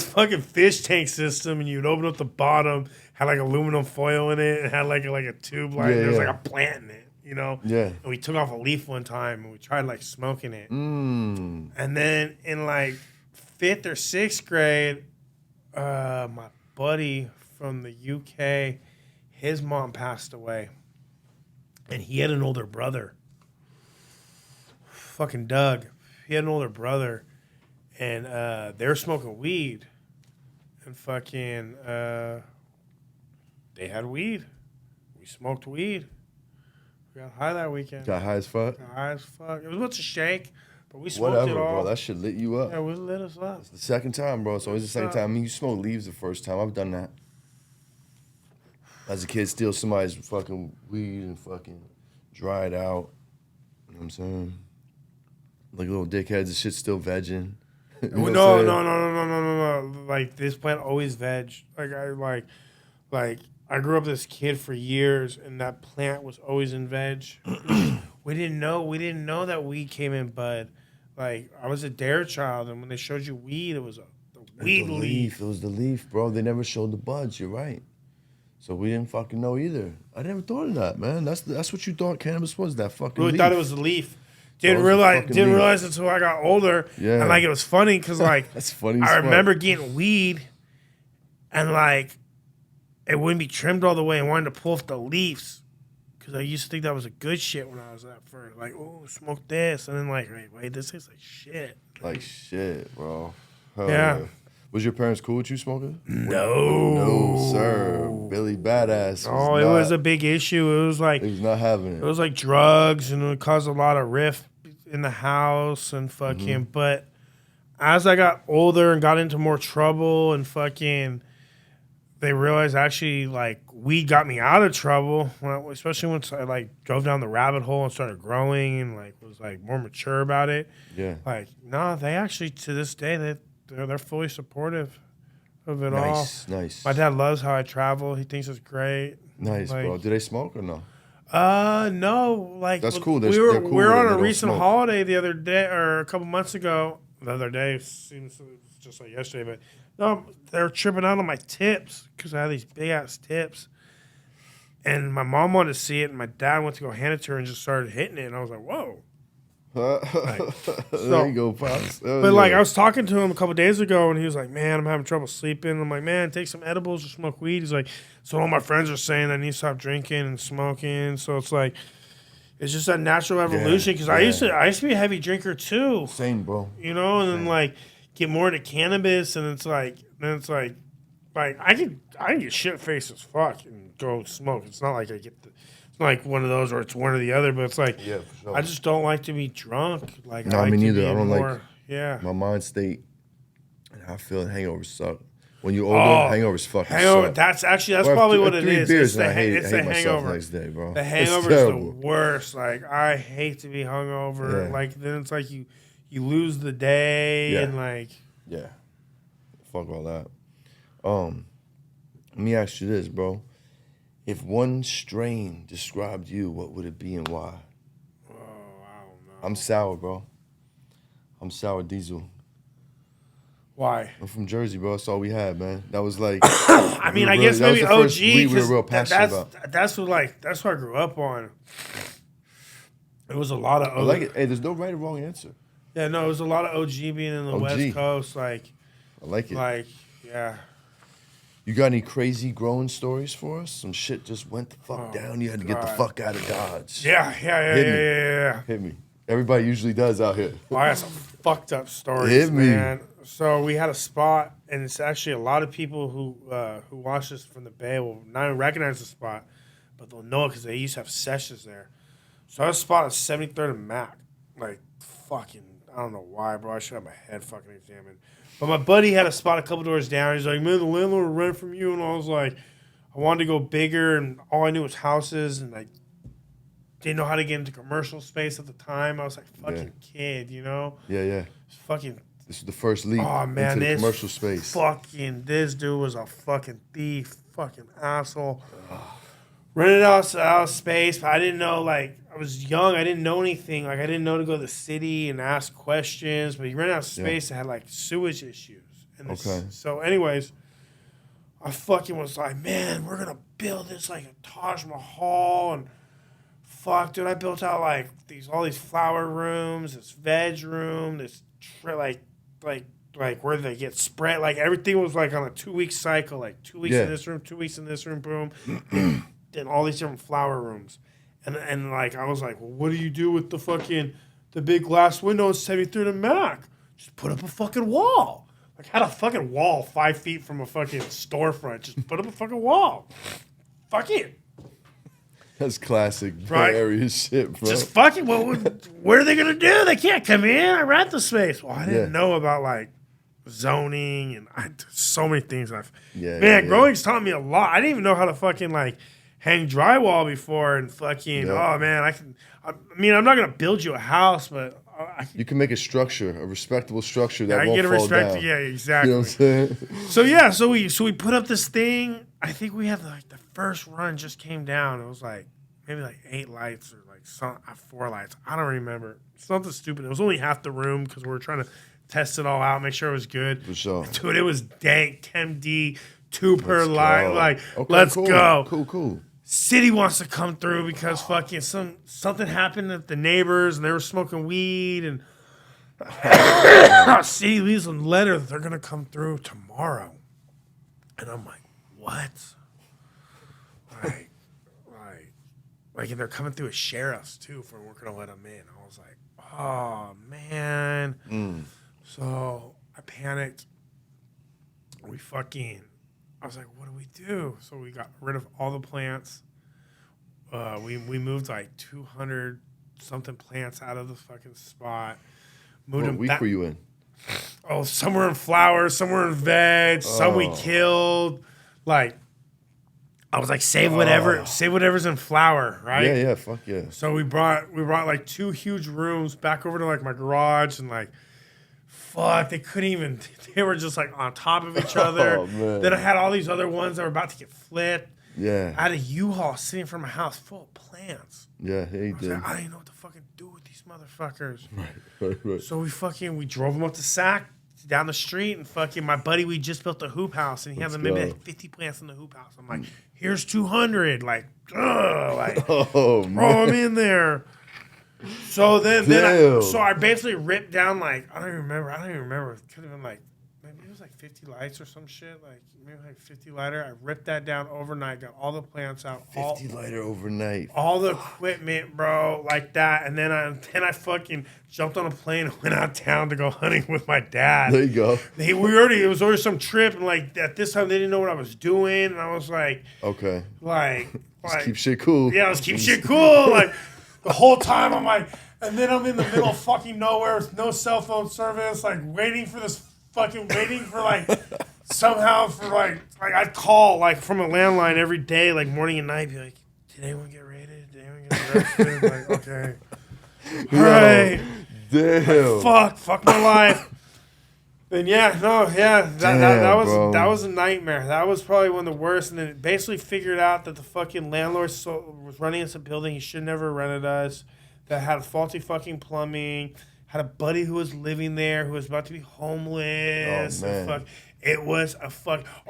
fucking fish tank system, and you'd open up the bottom, had like aluminum foil in it, and had like a tube light. There was like a plant in it. you know? Yeah. And we took off a leaf one time and we tried like smoking it. Mm. And then in like 5th or 6th grade, my buddy from the UK, his mom passed away. And he had an older brother. Fucking Doug. He had an older brother. And they were smoking weed. And fucking, they had weed. We smoked weed. We got high that weekend. Got high as fuck? Got high as fuck. It was about to shake, but we smoked Whatever, it all. bro. That shit lit you up. Yeah, it lit us up. It's the second time, bro. It's always the second time. I mean, you smoke leaves the first time. I've done that. As a kid, steal somebody's fucking weed and fucking dry it out. You know what I'm saying? Like little dickheads, the shit's still vegging. You know No. Like this plant always veg. Like I grew up this kid for years, and that plant was always in veg. We didn't know that weed came in bud. Like I was a dare child, and when they showed you weed, it was the weed leaf. It was the leaf, bro. They never showed the buds. You're right. So we didn't fucking know either. I never thought of that, man. That's what you thought cannabis was, that fucking Really leaf. thought it was the leaf. Didn't realize until I got older. Yeah. And like it was funny because like That's funny. I remember getting weed, and like it wouldn't be trimmed all the way, and wanted to pull off the leaves because I used to think that was a good shit when I was at first. Like, oh, smoke this, and then like, wait, this tastes like shit. Like shit, bro. Hell Yeah. Was your parents cool with you smoking? No, sir. Billy Badass. Oh, it was a big issue. It was like He was not having it. It was like drugs, and it would cause a lot of rift in the house and fucking. Mm-hmm. But as I got older and got into more trouble and fucking, they realized actually like weed got me out of trouble. Especially once I like drove down the rabbit hole and started growing and like was like more mature about it. Yeah. Like no, they actually to this day they're fully supportive of it all. Nice. My dad loves how I travel. He thinks it's great. Nice, like, bro. Do they smoke or no? No, like That's cool. We They're cool were on they a don't recent smoke. holiday the other day or a couple months ago. The other day seems just like yesterday, but no, they were tripping out on my tips because I had these big ass tips, and my mom wanted to see it, and my dad went to go hand it to her and just started hitting it, and I was like, whoa. There you go, pops. But like I was talking to him a couple days ago, and he was like, "Man, I'm having trouble sleeping." I'm like, "Man, take some edibles or smoke weed." He's like, "So all my friends are saying I need to stop drinking and smoking." So it's like, it's just that natural evolution. Because I used to be a heavy drinker too. Same, bro. You know, and then like get more into cannabis, and it's like I can get shit faced as fuck and go smoke. It's not like it's not like one of those where it's one or the other, but it's like Yeah, for sure. I just don't like to be drunk. Like No, I like me to neither. be I don't like more, yeah. my mind state and how I feel. Hangovers suck. When you're older, hangovers fucking hangover. suck. That's Or probably what it 3 is. beers It's the, and I hate it's the myself hangover. the next day, bro. The It's hangover is the terrible. worst. Like I hate to be hungover. Yeah. Like then it's like you lose the day Yeah. and like Yeah. Fuck all that. Let me ask you this, bro. If one strain described you, what would it be and why? I don't know. I'm sour, bro. I'm sour diesel. Why? I'm from Jersey, bro. That's all we had, man. That was like. I mean, I guess maybe OG. We were 'cause real passionate about. That's what I grew up on. It was a lot of OG. I like it. Hey, there's no right or wrong answer. Yeah, no, it was a lot of OG being in the OG. West Coast. Like, I like it. Yeah. You got any crazy growing stories for us? Some shit just went the fuck down. You had to get the fuck out of Dodge. Yeah. Hit me. Everybody usually does out here. Well, I have some fucked up stories, Hit me. man. So we had a spot, and it's actually a lot of people who watch this from the Bay will not even recognize the spot, but they'll know it because they used to have sessions there. So I had a spot at 73rd and Mac. Like, fucking, I don't know why, bro. I should have my head fucking examined. But my buddy had a spot a couple doors down. He's like, man, the landlord will rent from you. And I was like, I wanted to go bigger, and all I knew was houses, and I didn't know how to get into commercial space at the time. I was like, fucking kid, you know? Yeah. Fucking. This is the first leap Man, into the this commercial space. This dude was a fucking thief, fucking asshole. Rented out space, but I didn't know, like, I was young. I didn't know anything. Like, I didn't know to go to the city and ask questions, but he rented out space that had, like, sewage issues. And So, anyways, I fucking was like, man, we're going to build this, like, a Taj Mahal and fuck, dude, I built out like all these flower rooms, this veg room, this like where they get spread. Like everything was like on a 2-week cycle, like 2 weeks in this room, 2 weeks in this room, boom. Then all these different flower rooms. And like I was like, well, what do you do with the big glass windows 73 to Mac? Just put up a fucking wall. Like had a fucking wall 5 feet from a fucking storefront. Just put up a fucking wall. Fuck it. That's classic Bay Area shit, bro. Just fucking, what are they going to do? They can't come in. I rent the space. Well, I didn't know about like zoning and so many things. Growing's taught me a lot. I didn't even know how to fucking like hang drywall before and fucking, oh man, I mean, I'm not going to build you a house, but you can make a structure, a respectable structure that won't fall down. Yeah, exactly. You know what I'm saying? So we put up this thing. I think we had like the first run just came down. It was like maybe like 8 lights or like 4 lights. I don't remember. Something stupid. It was only half the room because we were trying to test it all out, make sure it was good. For sure. Dude, it was dank, 10D, 2 per light. Like, let's go. Cool. City wants to come through because fucking something happened at the neighbors and they were smoking weed and City leaves a letter that they're gonna come through tomorrow. And I'm like, what? Like, and they're coming through as sheriffs too for we're gonna let them in. I was like, oh man. So I panicked. I was like, what do we do? So we got rid of all the plants. We moved like 200 something plants out of the fucking spot. What week were you in? Oh, some were in flowers, some were in veg, some we killed. Like, I was like, save whatever's in flower, right? Yeah, fuck yeah. So we brought like 2 huge rooms back over to like my garage and like, fuck, they were just like on top of each other. Oh, man. Then I had all these other ones that were about to get flipped. Yeah. I had a U-Haul sitting in front of my house full of plants. Yeah, he did. Like, I didn't know what to fucking do with these motherfuckers. Right. So we drove them up to Sac down the street and fucking my buddy, we just built a hoop house and he had maybe like 50 plants in the hoop house. I'm like, here's 200. Like, throw them in there. So then I basically ripped down like I don't even remember. It could have been like maybe it was like 50 lights or some shit. Like maybe like 50 lighter. I ripped that down overnight. Got all the plants out. 50 lighter overnight. All the equipment, bro, like that. And then I fucking jumped on a plane and went out of town to go hunting with my dad. There you go. It was already some trip, and like at this time they didn't know what I was doing, and I was like, okay, like let's keep shit cool. Yeah, let's keep shit cool, like. The whole time I'm like, and then I'm in the middle of fucking nowhere with no cell phone service, like waiting for like somehow for like I'd call like from a landline every day, like morning and night, be like, did anyone get raided? Did anyone get arrested? Like, okay. All right. Damn. Like, fuck my life. Then that was a nightmare. That was probably one of the worst. And then it basically figured out that the fucking landlord was running us a building he should never rented us. That had faulty fucking plumbing. Had a buddy who was living there who was about to be homeless. Oh man, it was a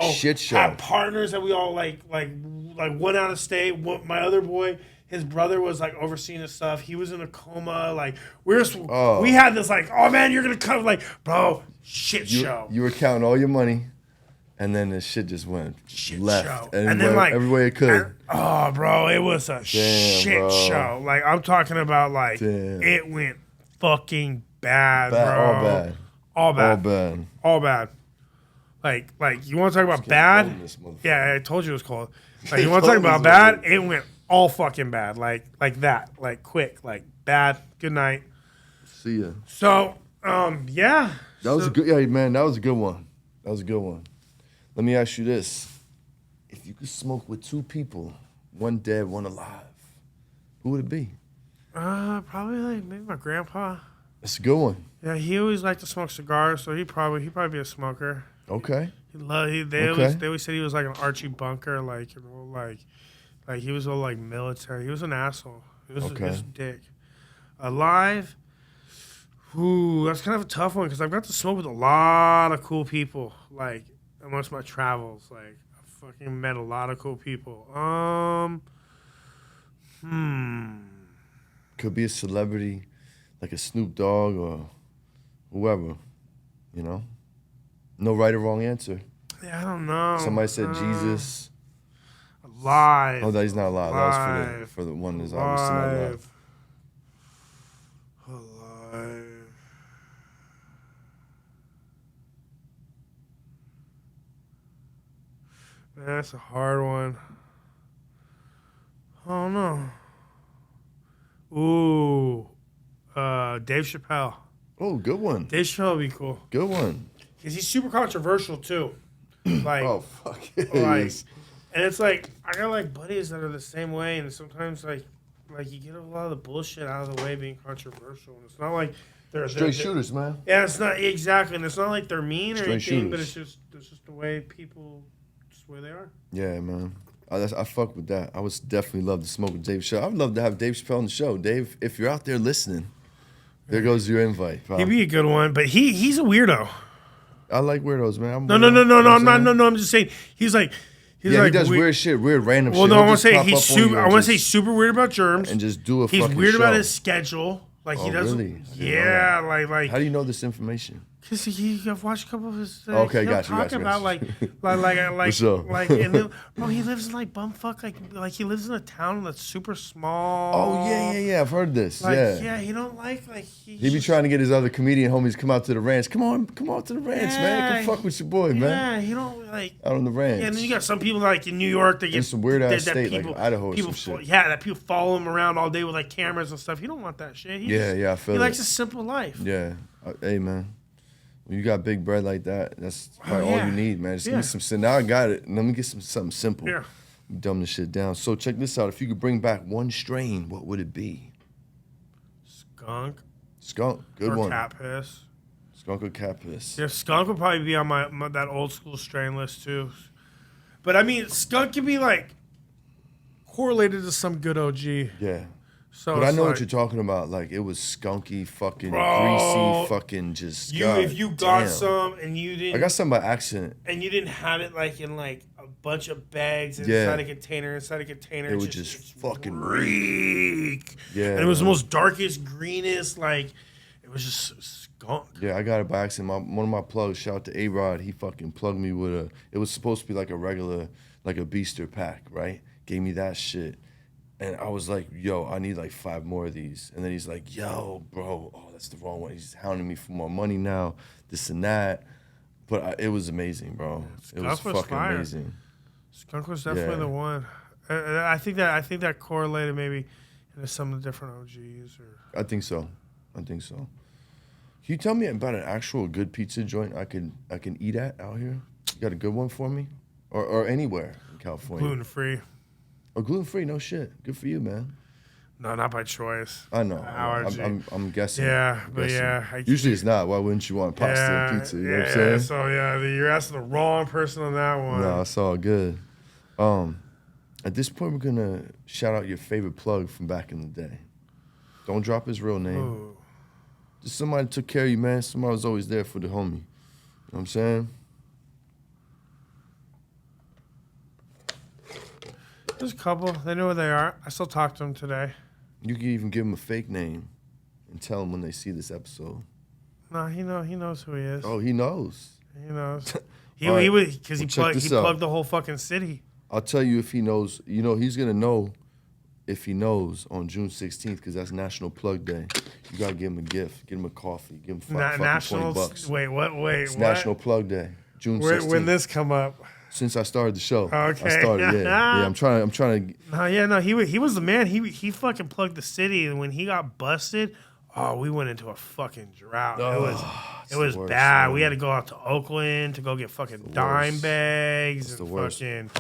shit show. Had partners that we all like went out of state. My other boy. His brother was like overseeing his stuff. He was in a coma. Like we had this like, oh man, you're gonna come. Like, bro, show. You were counting all your money, and then the shit just went left, show. And then like every way it could. Bro, it was a shit show. Like I'm talking about, like it went fucking bad, bro. All bad. Like you want to talk about bad? Yeah, I told you it was cold. Like you want to talk about bad? It went all fucking bad, like that, like quick, like bad. Good night. See ya. So, yeah. That was a good, man. That was a good one. Let me ask you this: if you could smoke with 2 people, one dead, one alive, who would it be? Probably like maybe my grandpa. That's a good one. Yeah, he always liked to smoke cigars, so he'd probably be a smoker. Okay. They always said he was like an Archie Bunker, like he was all like military. He was an asshole. He was a dick. Alive, that's kind of a tough one because I've got to smoke with a lot of cool people. Like amongst my travels, like I fucking met a lot of cool people. Could be a celebrity, like a Snoop Dogg or whoever, you know? No right or wrong answer. Yeah, I don't know. Somebody said Jesus. Alive. Oh, no, he's not alive. That was Alive. for the one that's obviously not alive. Alive. Man, that's a hard one. I don't know. Ooh. Dave Chappelle. Oh, good one. Dave Chappelle would be cool. Good one. Because he's super controversial, too. Like, Oh, fuck it. like, and it's like, I got, like, buddies that are the same way, and sometimes, like you get a lot of the bullshit out of the way being controversial. And it's not like they're Straight shooters, man. Yeah, it's not exactly, and it's not like they're mean or Straight anything, but shooters. it's just the way people, just the way they are. Yeah, man. I fuck with that. I would definitely love to smoke with Dave Chappelle. I would love to have Dave Chappelle on the show. Dave, if you're out there listening, there goes your invite, pal. He'd be a good one, but he's a weirdo. I like weirdos, man. No, I'm just saying he's like he does weird shit, weird random shit. Well, no, He'll I want just to say pop he's up on you super. I and want to say just- super weird about germs and just do a He's fucking weird show. about his schedule. Like he doesn't. Really? Yeah, like. How do you know this information? Because I've watched a couple of his. Okay, he'll got you. talk about like, sure. and then, bro, he lives in like bumfuck, like he lives in a town that's super small. Oh yeah. I've heard this. Like, yeah, he don't like he be trying to get his other comedian homies to come out to the ranch. Come on to the ranch, man. Come fuck with your boy, man. Yeah, he don't like out on the ranch. Yeah, and then you got some people like in New York that get in some weird ass that state people, like Idaho or people some shit. Yeah, that people follow him around all day with like cameras and stuff. He don't want that shit. I feel he it. likes a simple life. Yeah, hey man. When you got big bread like that, that's probably all you need, man. Just give me some. Now I got it. Let me get something simple. Yeah. Dumb this shit down. So check this out. If you could bring back one strain, what would it be? Skunk. Good or one. Cat piss. Skunk or cat piss. Yeah, skunk would probably be on my that old school strain list too. But I mean, skunk can be like correlated to some good OG. Yeah. So but I know like, what you're talking about. Like it was skunky, fucking greasy, fucking just. If you got some and you didn't, I got some by accident. And you didn't have it like in like a bunch of bags inside a container. It would just fucking reek. Yeah. And it was the most darkest, greenest, like it was just skunk. Yeah, I got it by accident. One of my plugs, shout out to A-Rod, he fucking plugged me with it was supposed to be like a regular, like a Beaster pack, right? Gave me that shit. And I was like, yo, I need like 5 more of these. And then he's like, yo, bro, that's the wrong one. He's hounding me for more money now, this and that. But it was amazing, bro. It was fucking fire. amazing. Skunk was definitely the one. I think that correlated maybe into some of the different OGs. I think so. Can you tell me about an actual good pizza joint I can eat at out here? You got a good one for me? Or anywhere in California? Gluten-free. Oh, gluten-free, no shit. Good for you, man. No, not by choice. I know. Allergy. I'm guessing. Yeah, I'm but guessing. yeah. Usually it's not. Why wouldn't you want pasta and pizza? You know what I'm saying? So yeah, you're asking the wrong person on that one. No, it's all good. At this point, we're gonna shout out your favorite plug from back in the day. Don't drop his real name. Ooh. Just somebody took care of you, man. Somebody was always there for the homie. You know what I'm saying? There's a couple. They know where they are. I still talk to them today. You can even give him a fake name and tell them when they see this episode. No, he knows who he is. Oh, he knows. He knows. He All right. was because he Well, check this out. plugged the whole fucking city. I'll tell you if he knows. You know, he's going to know if he knows on June 16th because that's National Plug Day. You got to give him a gift. Give him a coffee. Give him fucking $20. Wait, what? Wait, It's what? National Plug Day, June 16th. When this come up? Since I started the show. Okay. I started, yeah. I'm trying to. No, he was the man. He fucking plugged the city, and when he got busted, we went into a fucking drought. It was worst, bad. man. We had to go out to Oakland to go get fucking dime bags. It's and the worst. fucking,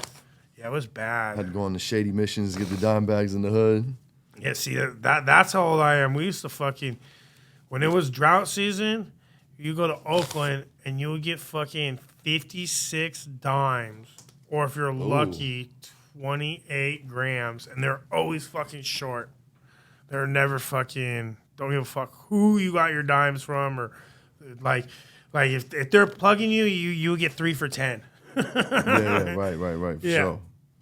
yeah, it was bad. Had to go on the shady missions to get the dime bags in the hood. Yeah, see, that's how old I am. We used to fucking, when it was drought season, you go to Oakland and you would get fucking 56 dimes, or if you're lucky, 28 grams, and they're always fucking short. They're never fucking, don't give a fuck who you got your dimes from, or like if they're plugging you get 3 for 10. Yeah, right. For Yeah. sure.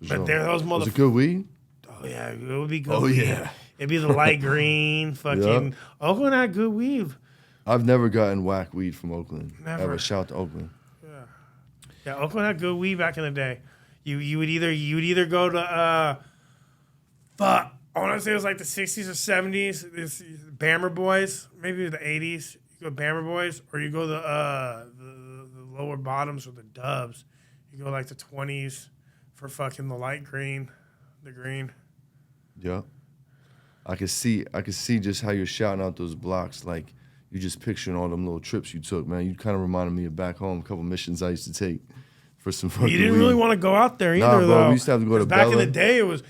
But they're those Was it good weed? Oh yeah, it would be good. Oh, weed. yeah. It'd be the light green, fucking. Yep. Oakland had good weed. I've never gotten whack weed from Oakland. Never. Ever. Shout out to Oakland. Yeah, Oakland had good weed back in the day. You would either go to fuck. I want to say it was like the 60s or 70s. This Bammer Boys, maybe the 80s. You go Bammer Boys, or you go the lower bottoms or the Dubs. You go like the 20s for fucking the light green, the green. Yeah. I could see just how you're shouting out those blocks. Like, you just picturing all them little trips you took, man. You kind of reminded me of back home, a couple missions I used to take for some fucking You didn't weed. really want to go out there either, Nah, bro, though. we used to have to go to back Bella. in the day, it was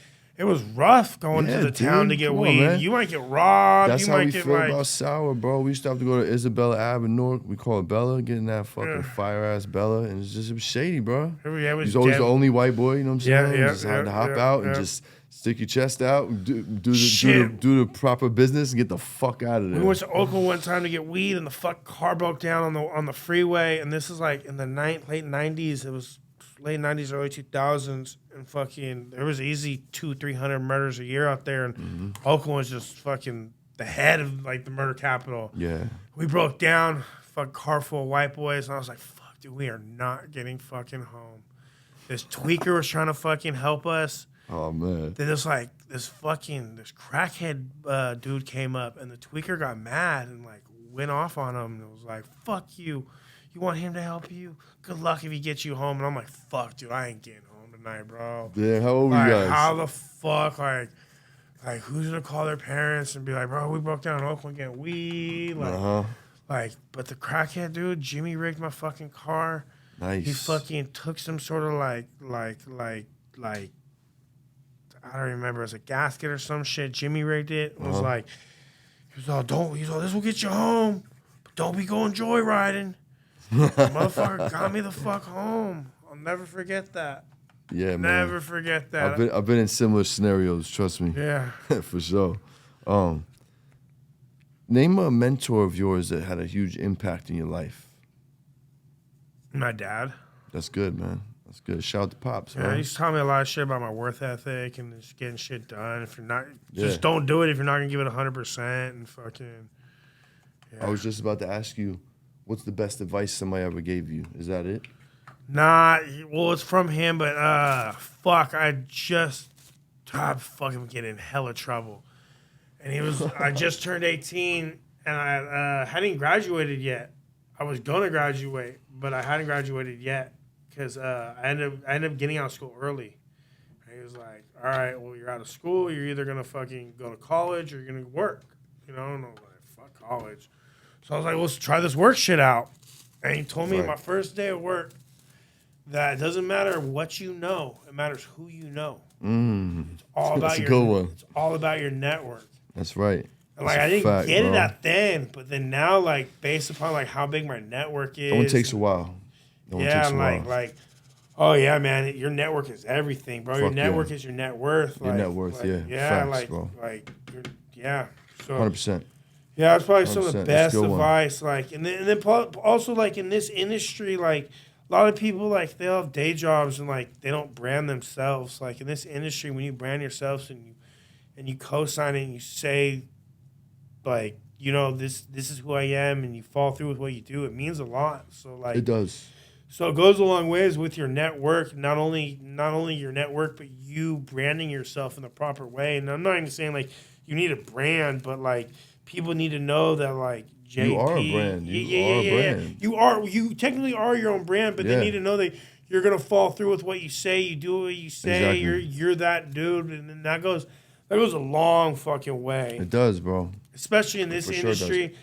rough going to the town to get come on, weed. man. You might get robbed. That's you how might we get feel like about sour, bro. We used to have to go to Isabella Ave in Newark. We call it Bella, getting that fucking fire-ass Bella. And it was shady, bro. Yeah, it was He's always dead. the only white boy, you know what I'm saying? Yeah, just had to hop out and just stick your chest out, do the proper business, and get the fuck out of there. We went to Oakland one time to get weed, and the fuck car broke down on the freeway. And this is like in the late 90s. It was late 90s, early 2000s, and fucking there was easy 200-300 murders a year out there, and Oakland was just fucking the head of like the murder capital. Yeah. We broke down, fuck car full of white boys, and I was like, fuck, dude, we are not getting fucking home. This tweaker was trying to fucking help us. Oh, man. Then this crackhead dude came up, and the tweaker got mad and like went off on him and was like, fuck you. You want him to help you? Good luck if he gets you home. And I'm like, fuck, dude, I ain't getting home tonight, bro. Yeah, how old were Like, you guys? how the fuck, like who's gonna call their parents and be like, bro, we broke down in Oakland getting weed, but the crackhead dude, Jimmy rigged my fucking car. Nice. He fucking took some sort of like I don't remember, it was a gasket or some shit. Jimmy rigged it. It was like, this will get you home, but don't be going joyriding. Motherfucker got me the fuck home. I'll never forget that. Yeah, man. Never forget that. I've been in similar scenarios, trust me. Yeah. For sure. Name a mentor of yours that had a huge impact in your life. My dad. That's good, man. That's good. Shout out to Pops, Yeah, man. he used to tell me a lot of shit about my worth ethic and just getting shit done. If you're not, just don't do it if you're not gonna give it 100% and fucking. Yeah. I was just about to ask you, what's the best advice somebody ever gave you? Is that it? Nah, well, it's from him, but fuck, I'm fucking getting in hella trouble. And I just turned 18, and I hadn't graduated yet. I was gonna graduate, but I hadn't graduated yet because I ended up getting out of school early. And he was like, all right, well, you're out of school. You're either gonna fucking go to college or you're gonna work. You know, and I was like, fuck college. So I was like, let's try this work shit out. And he told me my first day of work that it doesn't matter what you know, it matters who you know. It's all about It's all about your network. That's right. And like I didn't get it at then, but then now, like based upon like how big my network is, It takes a while. Like, oh yeah, man, your network is everything, bro. Your network is your net worth. Your net worth, yeah. Facts, bro. So 100%. Yeah, it's probably some of the best advice. Like, and then also like in this industry, like a lot of people like they'll have day jobs and like they don't brand themselves. Like in this industry, when you brand yourself and you co-sign it and you say, like, you know, this is who I am, and you follow through with what you do, it means a lot. So like it does. So it goes a long ways with your network, not only your network, but you branding yourself in the proper way. And I'm not even saying like you need a brand, but like people need to know that like JP, you are a brand. You technically are your own brand, but they need to know that you're gonna fall through with what you say. You do what you say. Exactly. You're that dude, and then that goes a long fucking way. It does, bro. Especially in this industry,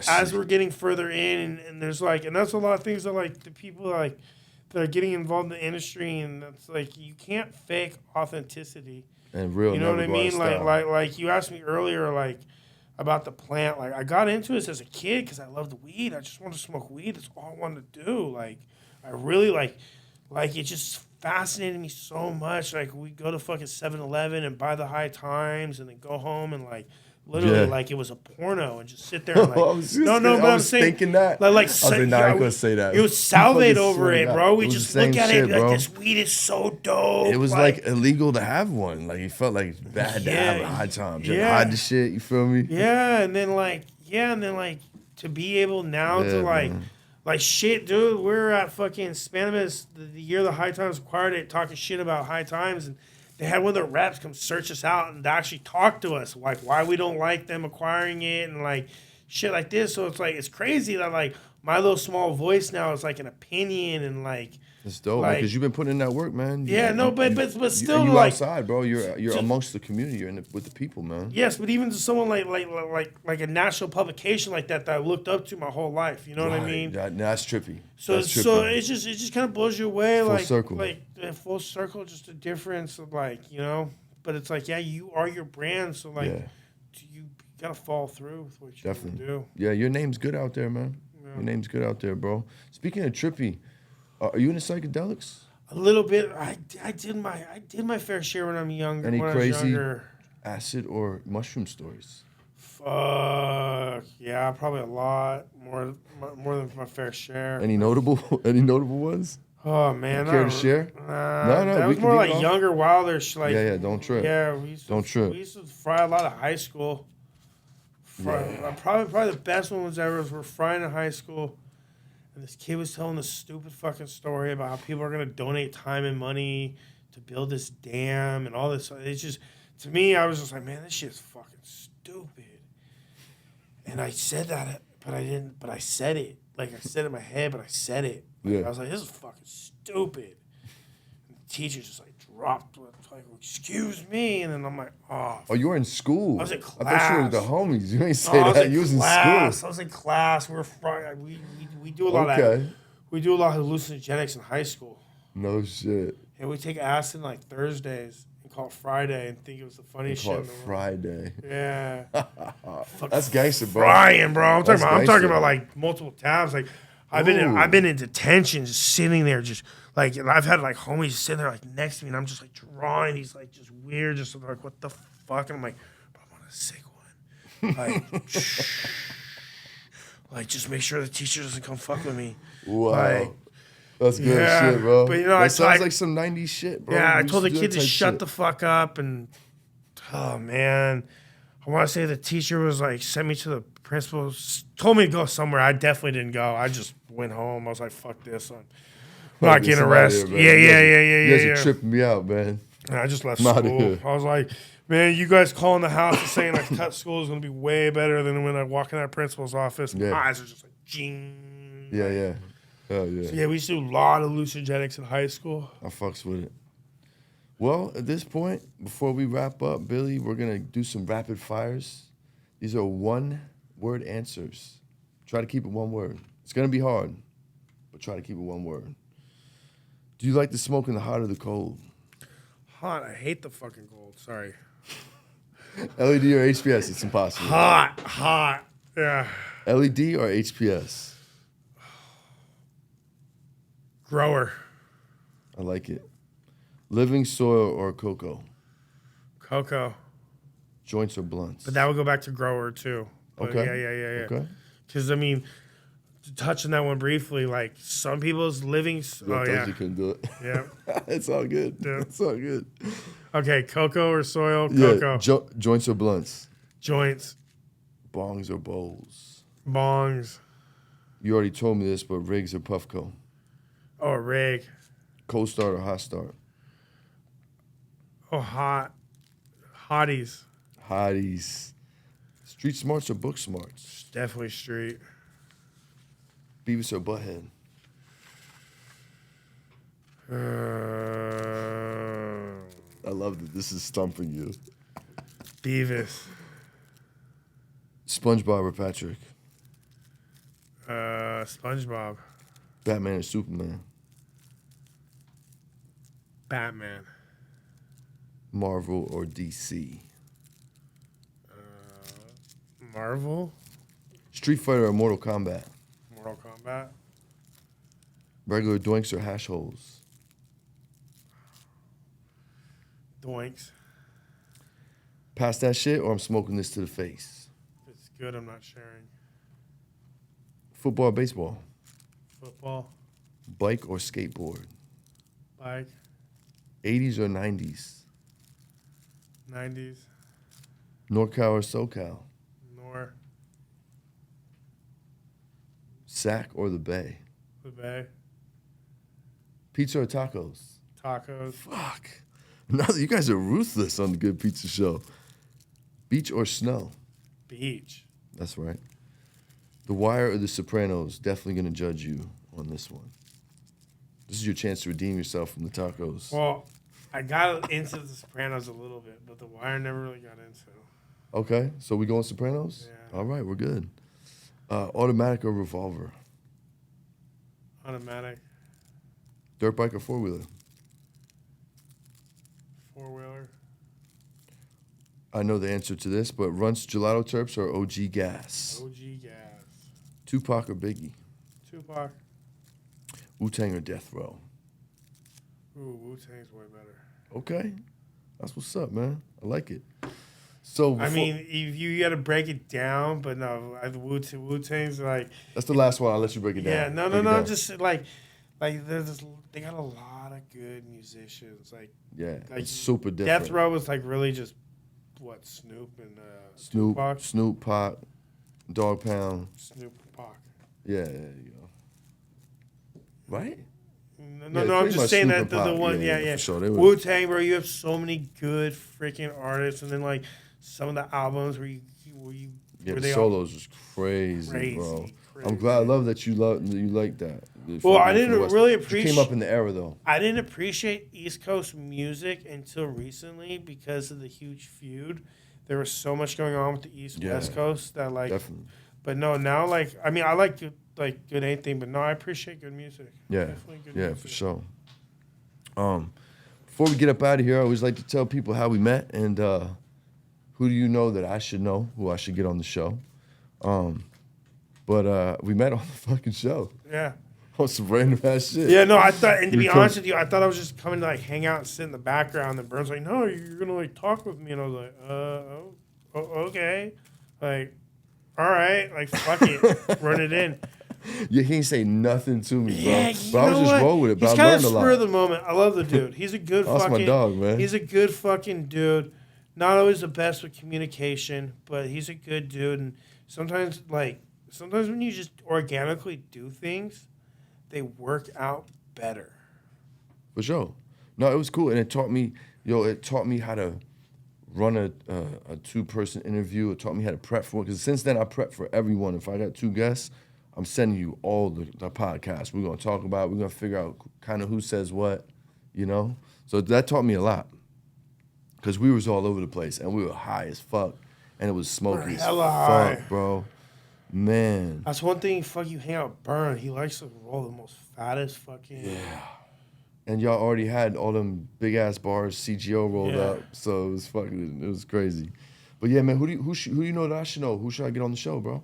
as we're getting further in, and there's like, and that's a lot of things that like the people like that are getting involved in the industry, and that's like you can't fake authenticity and real. You know what I mean? Like you asked me earlier, like about the plant. Like I got into this as a kid because I loved weed. I just wanted to smoke weed. That's all I wanted to do. Like I really like it just fascinated me so much. Like we go to fucking 7-Eleven and buy the High Times, and then go home and like literally like it was a porno and just sit there and like I was just no, gonna- but I I'm was saying thinking that. like I was like, nah, I ain't gonna say that. You would salivate Fucking over swear to it, God. bro. We It was just the same look at shit, it like bro. this weed is so dope. It was like illegal to have one. Like it felt like bad to have a high time. Just hide the shit. You feel me? Yeah, and then like to be able now to like. Man. Like shit, dude. We're at fucking Spanibus the year the High Times acquired it, talking shit about High Times, and they had one of the reps come search us out and actually talk to us, like why we don't like them acquiring it and like shit like this. So it's like it's crazy that like my little small voice now is like an opinion and like. It's dope, like, because you've been putting in that work, man. But still, you like outside, bro. You're amongst the community. You're with the people, man. yes, but even to someone like a national publication like that I looked up to my whole life. You know what I mean? That's trippy. So That's trippy. so it just kind of blows you away, Full like circle. full circle, just a difference of like But it's like you are your brand, so like you gotta fall through with what you Definitely do. Yeah, your name's good out there, man. Yeah. Your name's good out there, bro. Speaking of trippy, are you into psychedelics? A little bit. I did my fair share when I'm younger. Any when I crazy was younger. acid or mushroom stories? Fuck yeah, probably a lot more than my fair share. Any notable ones? Oh man, Care to share? No, we that was can more leave like it off. younger, wilder. Like Yeah, don't trip. Yeah, Don't trip. We used to fry a lot of high school. Probably the best one was ever was we're frying in high school, and this kid was telling this stupid fucking story about how people are gonna donate time and money to build this dam and all this. It's just to me, I was just like, man, this shit's fucking stupid. And I said that, but I didn't. But I said it. Like I said it in my head, but I said it. Yeah. I was like, this is fucking stupid. And the teacher just like dropped, like, excuse me. And then I'm like, oh. Oh, you were in school. I was in I thought you were with the class. homies. You ain't say I was that. in You was in class. school. I was in class. We do a lot of Okay. we do a lot of hallucinogenics in high school. No shit. And we take acid like Thursdays and call it Friday and think it was the funniest Call shit it in the world. Friday. Yeah. That's gangster, bro. Frying, bro. I'm That's talking gangster. about like multiple tabs. Like I've Ooh. been in detention, just sitting there, just like I've had like homies sitting there like next to me, and I'm just like drawing these like just weird, just like what the fuck, and I'm like, bro, I want a sick one, like, like just make sure the teacher doesn't come fuck with me. Wow. Like, That's good yeah, shit, bro. but, That sounds like some 90s shit, bro. Yeah, I We told the used to do kid that to type shut shit. the fuck up, and oh man, I want to say the teacher was like sent me to the principal, told me to go somewhere. I definitely didn't go. I just went home. I was like, fuck this, I'm not Get getting some outta arrested. here, man. You guys Yeah. are tripping me out, man. And I just left I'm outta school. here. I was like, man, you guys calling the house and saying I cut school is gonna be way better than when I walk in that principal's office. Yeah. My eyes are just like, jing. Yeah. Hell yeah. So yeah, we used to do a lot of hallucinogenics in high school. I fucks with it. Well, at this point, before we wrap up, Billy, we're going to do some rapid fires. These are one-word answers. Try to keep it one word. It's going to be hard, but try to keep it one word. Do you like to smoke in the hot or the cold? Hot. I hate the fucking cold. Sorry. LED or HPS? It's impossible. Hot. Yeah. LED or HPS? Grower. I like it. Living soil or cocoa? Cocoa. Joints or blunts? But that would go back to grower too. But Okay. Yeah. Okay. Because I mean, touching that one briefly, like some people's living. I told you couldn't do it. Yeah. It's all good. Yeah. It's all good. Okay, cocoa or soil? Cocoa. Yeah, joints or blunts? Joints. Bongs or bowls? Bongs. You already told me this, but rigs or puffco? Oh, rig. Cold start or hot start? Oh, hot. Hotties. Hotties. Street smarts or book smarts? Definitely street. Beavis or butthead? I love that this is stumping you. Beavis. SpongeBob or Patrick? SpongeBob. Batman or Superman? Batman. Marvel or DC? Marvel. Street Fighter or Mortal Kombat? Mortal Kombat. Regular doinks or hash holes? 'Doinks. Pass that shit, or I'm smoking this to the face. If it's good, I'm not sharing. Football or baseball? Football. Bike or skateboard? Bike. 80s or 90s? 90s. NorCal or SoCal? Nor. Sac or the Bay? The Bay. Pizza or tacos? Tacos. Fuck. No, you guys are ruthless on the Good Pizza Show. Beach or snow? Beach. That's right. The Wire or The Sopranos? Definitely going to judge you on this one. This is your chance to redeem yourself from the tacos. Well, I got into The Sopranos a little bit, but The Wire never really got into. Okay, so we going Sopranos? Yeah. All right, we're good. Automatic or revolver? Automatic. Dirt bike or four-wheeler? Four-wheeler. I know the answer to this, but Runts Gelato Terps or OG Gas? OG gas. Tupac or Biggie? Tupac. Wu-Tang or Death Row? Ooh, Wu-Tang's way better. Okay, that's what's up, man. I like it. So I mean, if you got to break it down, but no, Wu-Tang's like... That's the last one. I'll let you break it down. Yeah, no, just like they got a lot of good musicians. Like it's super different. Death Row was like really just what Snoop and Tupac? Snoop, Pac, Dog Pound. Snoop, Pac. Yeah, there you go. Right? No, I'm just saying that the one, yeah. For sure. Wu-Tang, bro, you have so many good freaking artists, and then like some of the albums where the solos was crazy, bro. I'm glad. I love that you like that. Well, I didn't really appreciate. You came up in the era though. I didn't appreciate East Coast music until recently because of the huge feud. There was so much going on with the West Coast that like. Definitely. But no, now like I mean I like good anything, but no, I appreciate good music. Yeah, definitely good yeah, music. for sure. Before we get up out of here, I always like to tell people how we met and who do you know that I should know, who I should get on the show. But we met on the fucking show. Yeah. On some random ass shit. Yeah, no, I thought, and to be honest with you, I thought I was just coming to like hang out and sit in the background. And Burns like, no, you're gonna like talk with me, and I was like, okay, like, all right, like fuck it, run it in. Yeah, he ain't say nothing to me, bro. Yeah, but I was just roll with it. But He's I kind of learned a lot. spur of the moment. I love the dude. He's a good That's fucking. my dog, man. He's a good fucking dude. Not always the best with communication, but he's a good dude. And sometimes when you just organically do things, they work out better. For sure. No, it was cool, and it taught me how to run a two-person interview. It taught me how to prep for it. Because since then, I prep for everyone. If I got two guests, I'm sending you all the podcasts. We're going to talk about it. We're going to figure out kind of who says what, you know? So that taught me a lot. Because we was all over the place, and we were high as fuck. And it was smoky as fuck, bro. Man. That's one thing, you hang out with Burn. He likes to roll the most fattest fucking... Yeah. And y'all already had all them big-ass bars, CGO rolled up. So it was crazy. But yeah, man, who do you know that I should know? Who should I get on the show, bro?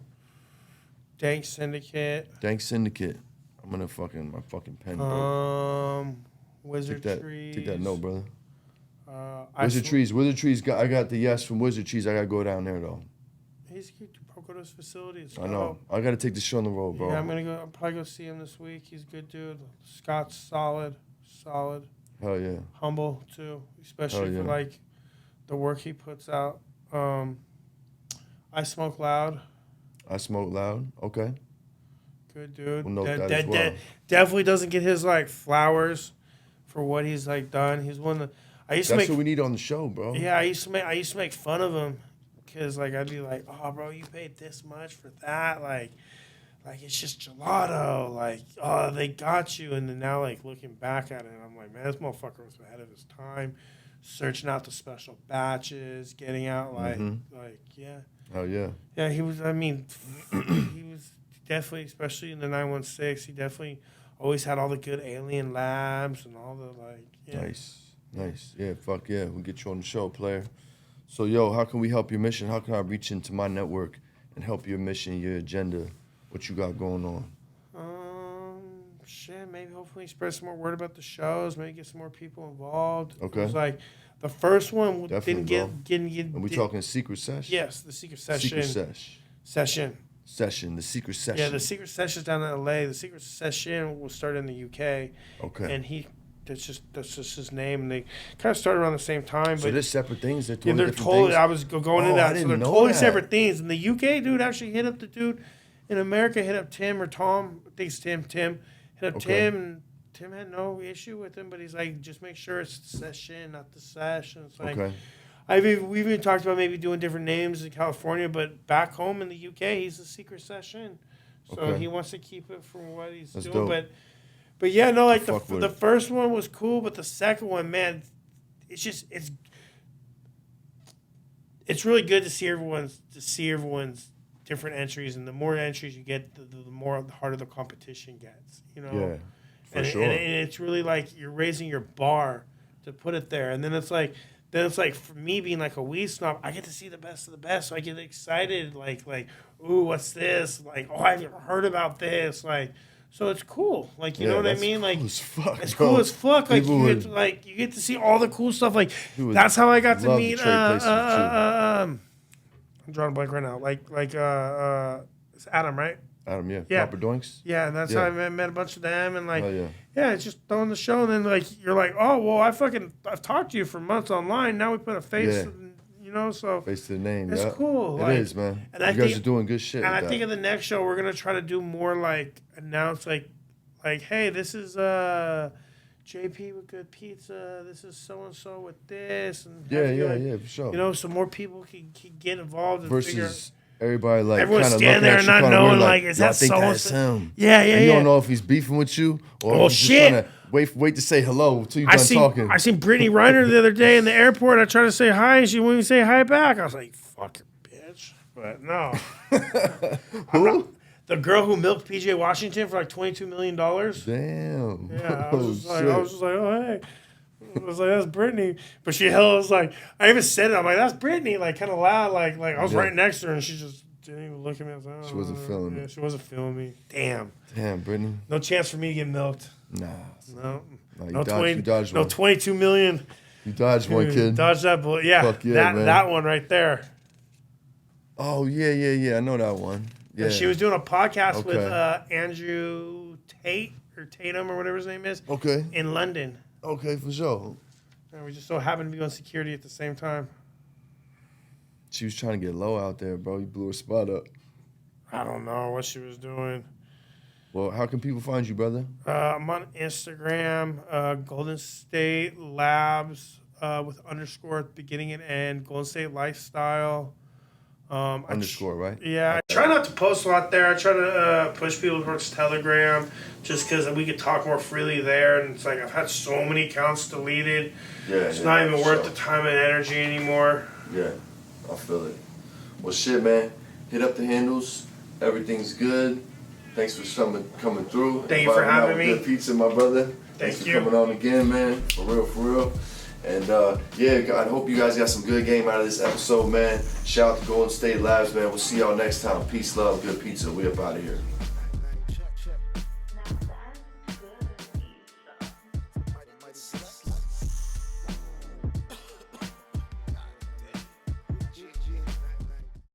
Dank Syndicate. I'm gonna my fucking pen, bro. Wizard Trees. Take that note, brother. Wizard Trees. I got the yes from Wizard Trees. I gotta go down there though. He's good to go to his facilities. I know. I gotta take the show on the road, bro. Yeah, I'll probably go see him this week. He's a good dude. Scott's solid. Hell yeah. Humble too, especially for like the work he puts out. I Smoke Loud. Okay. Good dude. We'll note that as well. Definitely doesn't get his like flowers for what he's like done. He's one of the. That's what we need on the show, bro. Yeah, I used to make fun of him because like I'd be like, oh, bro, you paid this much for that, like it's just gelato, like oh, they got you. And then now like looking back at it, I'm like, man, this motherfucker was ahead of his time, searching out the special batches, getting out yeah. Oh yeah. Yeah, he was. I mean, he was definitely, especially in the 916. He definitely always had all the good alien labs and all the like. Yeah. Nice. Yeah, fuck yeah. We'll get you on the show, player. So, yo, how can we help your mission? How can I reach into my network and help your mission, your agenda, what you got going on? Shit, maybe hopefully spread some more word about the shows, maybe get some more people involved. Okay. It was like the first one Definitely, didn't get. Are we talking secret sesh? Yes, the secret session. Secret sesh. Session. The secret session. Yeah, the secret session's down in LA. The secret session will start in the UK. Okay. And that's just his name. And they kind of started around the same time. So but they're separate things. They're yeah, totally they're different totally. things. I was going into I that. So didn't they're know totally that. separate things. And the UK dude actually hit up the dude in America. Hit up Tim or Tom. I think it's Tim. Tim hit up Okay. Tim, and Tim had no issue with him. But he's like, just make sure it's the session, not the sesh. And it's like, Okay. we've even talked about maybe doing different names in California, but back home in the UK, he's a secret session. So Okay. he wants to keep it from what he's That's doing. dope. But yeah, no, like Fuck with the it. first one was cool, but the second one, man, it's really good to see everyone's different entries, and the more entries you get, the harder the competition gets. You know. Yeah. For and, sure. and it's really like you're raising your bar to put it there, and then it's like for me being like a weed snob, I get to see the best of the best, so I get excited, like ooh, what's this? Like, oh, I've never heard about this, like. So it's cool, like you know what I mean. Like cool as fuck, it's bro. cool as fuck. Like People you get to see all the cool stuff. Like would that's how I got to love to meet. trade places with I'm drawing a blank right now. It's Adam, right? Adam, yeah. Yeah. Proper doinks. Yeah, and that's Yeah. how I met a bunch of them, and like, Oh, yeah. it's just throwing the show, and then like you're like, oh well, I've talked to you for months online. Now we put a face, Yeah. and, you know, so Face to the name. it's yeah. cool. It is, man. and You I guys think- are doing good shit. And with I think that. in the next show we're gonna try to do more like announce like, hey, this is JP with Good Pizza. This is so and so with this, and Yeah, for sure. You know, so more people can get involved and figure. Versus everybody like Everyone's kind of standing looking there at and you not kinda knowing, weird, like, is that I think so-and-so? that's him. Yeah, And you yeah. don't know if he's beefing with you or Oh, if he's shit. just trying to wait to say hello till you're done talking. I seen Brittany Reiner the other day in the airport. I tried to say hi, and she wouldn't even say hi back. I was like, "Fuck your bitch," but no. Who? The girl who milked PJ Washington for like $22 million. Damn. Yeah, I Oh, was just like, shit. oh hey. I was like, that's Brittany. But she was like, I even said it. I'm like, that's Brittany, like kind of loud, like I was Yeah. right next to her, and she just didn't even look at me. I was like, oh, She wasn't feeling yeah, it. She wasn't feeling me. Damn. Damn, Brittany. No chance for me to get milked. Nah. No. You dodged no one. 22 million. You dodged one, kid. Dodge that bullet. Yeah, Fuck yeah, man. that one right there. Oh, yeah. I know that one. Yeah. And she was doing a podcast with Okay. Andrew Tate or Tatum or whatever his name is Okay. in London. Okay, for sure. And we just so happened to be on security at the same time. She was trying to get low out there, bro. You blew her spot up. I don't know what she was doing. Well, how can people find you, brother? I'm on Instagram, Golden State Labs with underscore at the beginning and end, Golden State Lifestyle. Underscore, right? Yeah, I try not to post a lot there. I try to push people towards Telegram just because we could talk more freely there. And it's like I've had so many accounts deleted. Yeah. It's not even worth the time and energy anymore. Yeah, I feel it. Well, shit, man. Hit up the handles. Everything's good. Thanks for coming through. Thank you for Vibing out having with me. Good Pizza, my brother. Thanks you. for coming on again, man. For real. And I hope you guys got some good game out of this episode, man. Shout out to Golden State Labs, man. We'll see y'all next time. Peace, love, Good Pizza. We up out of here.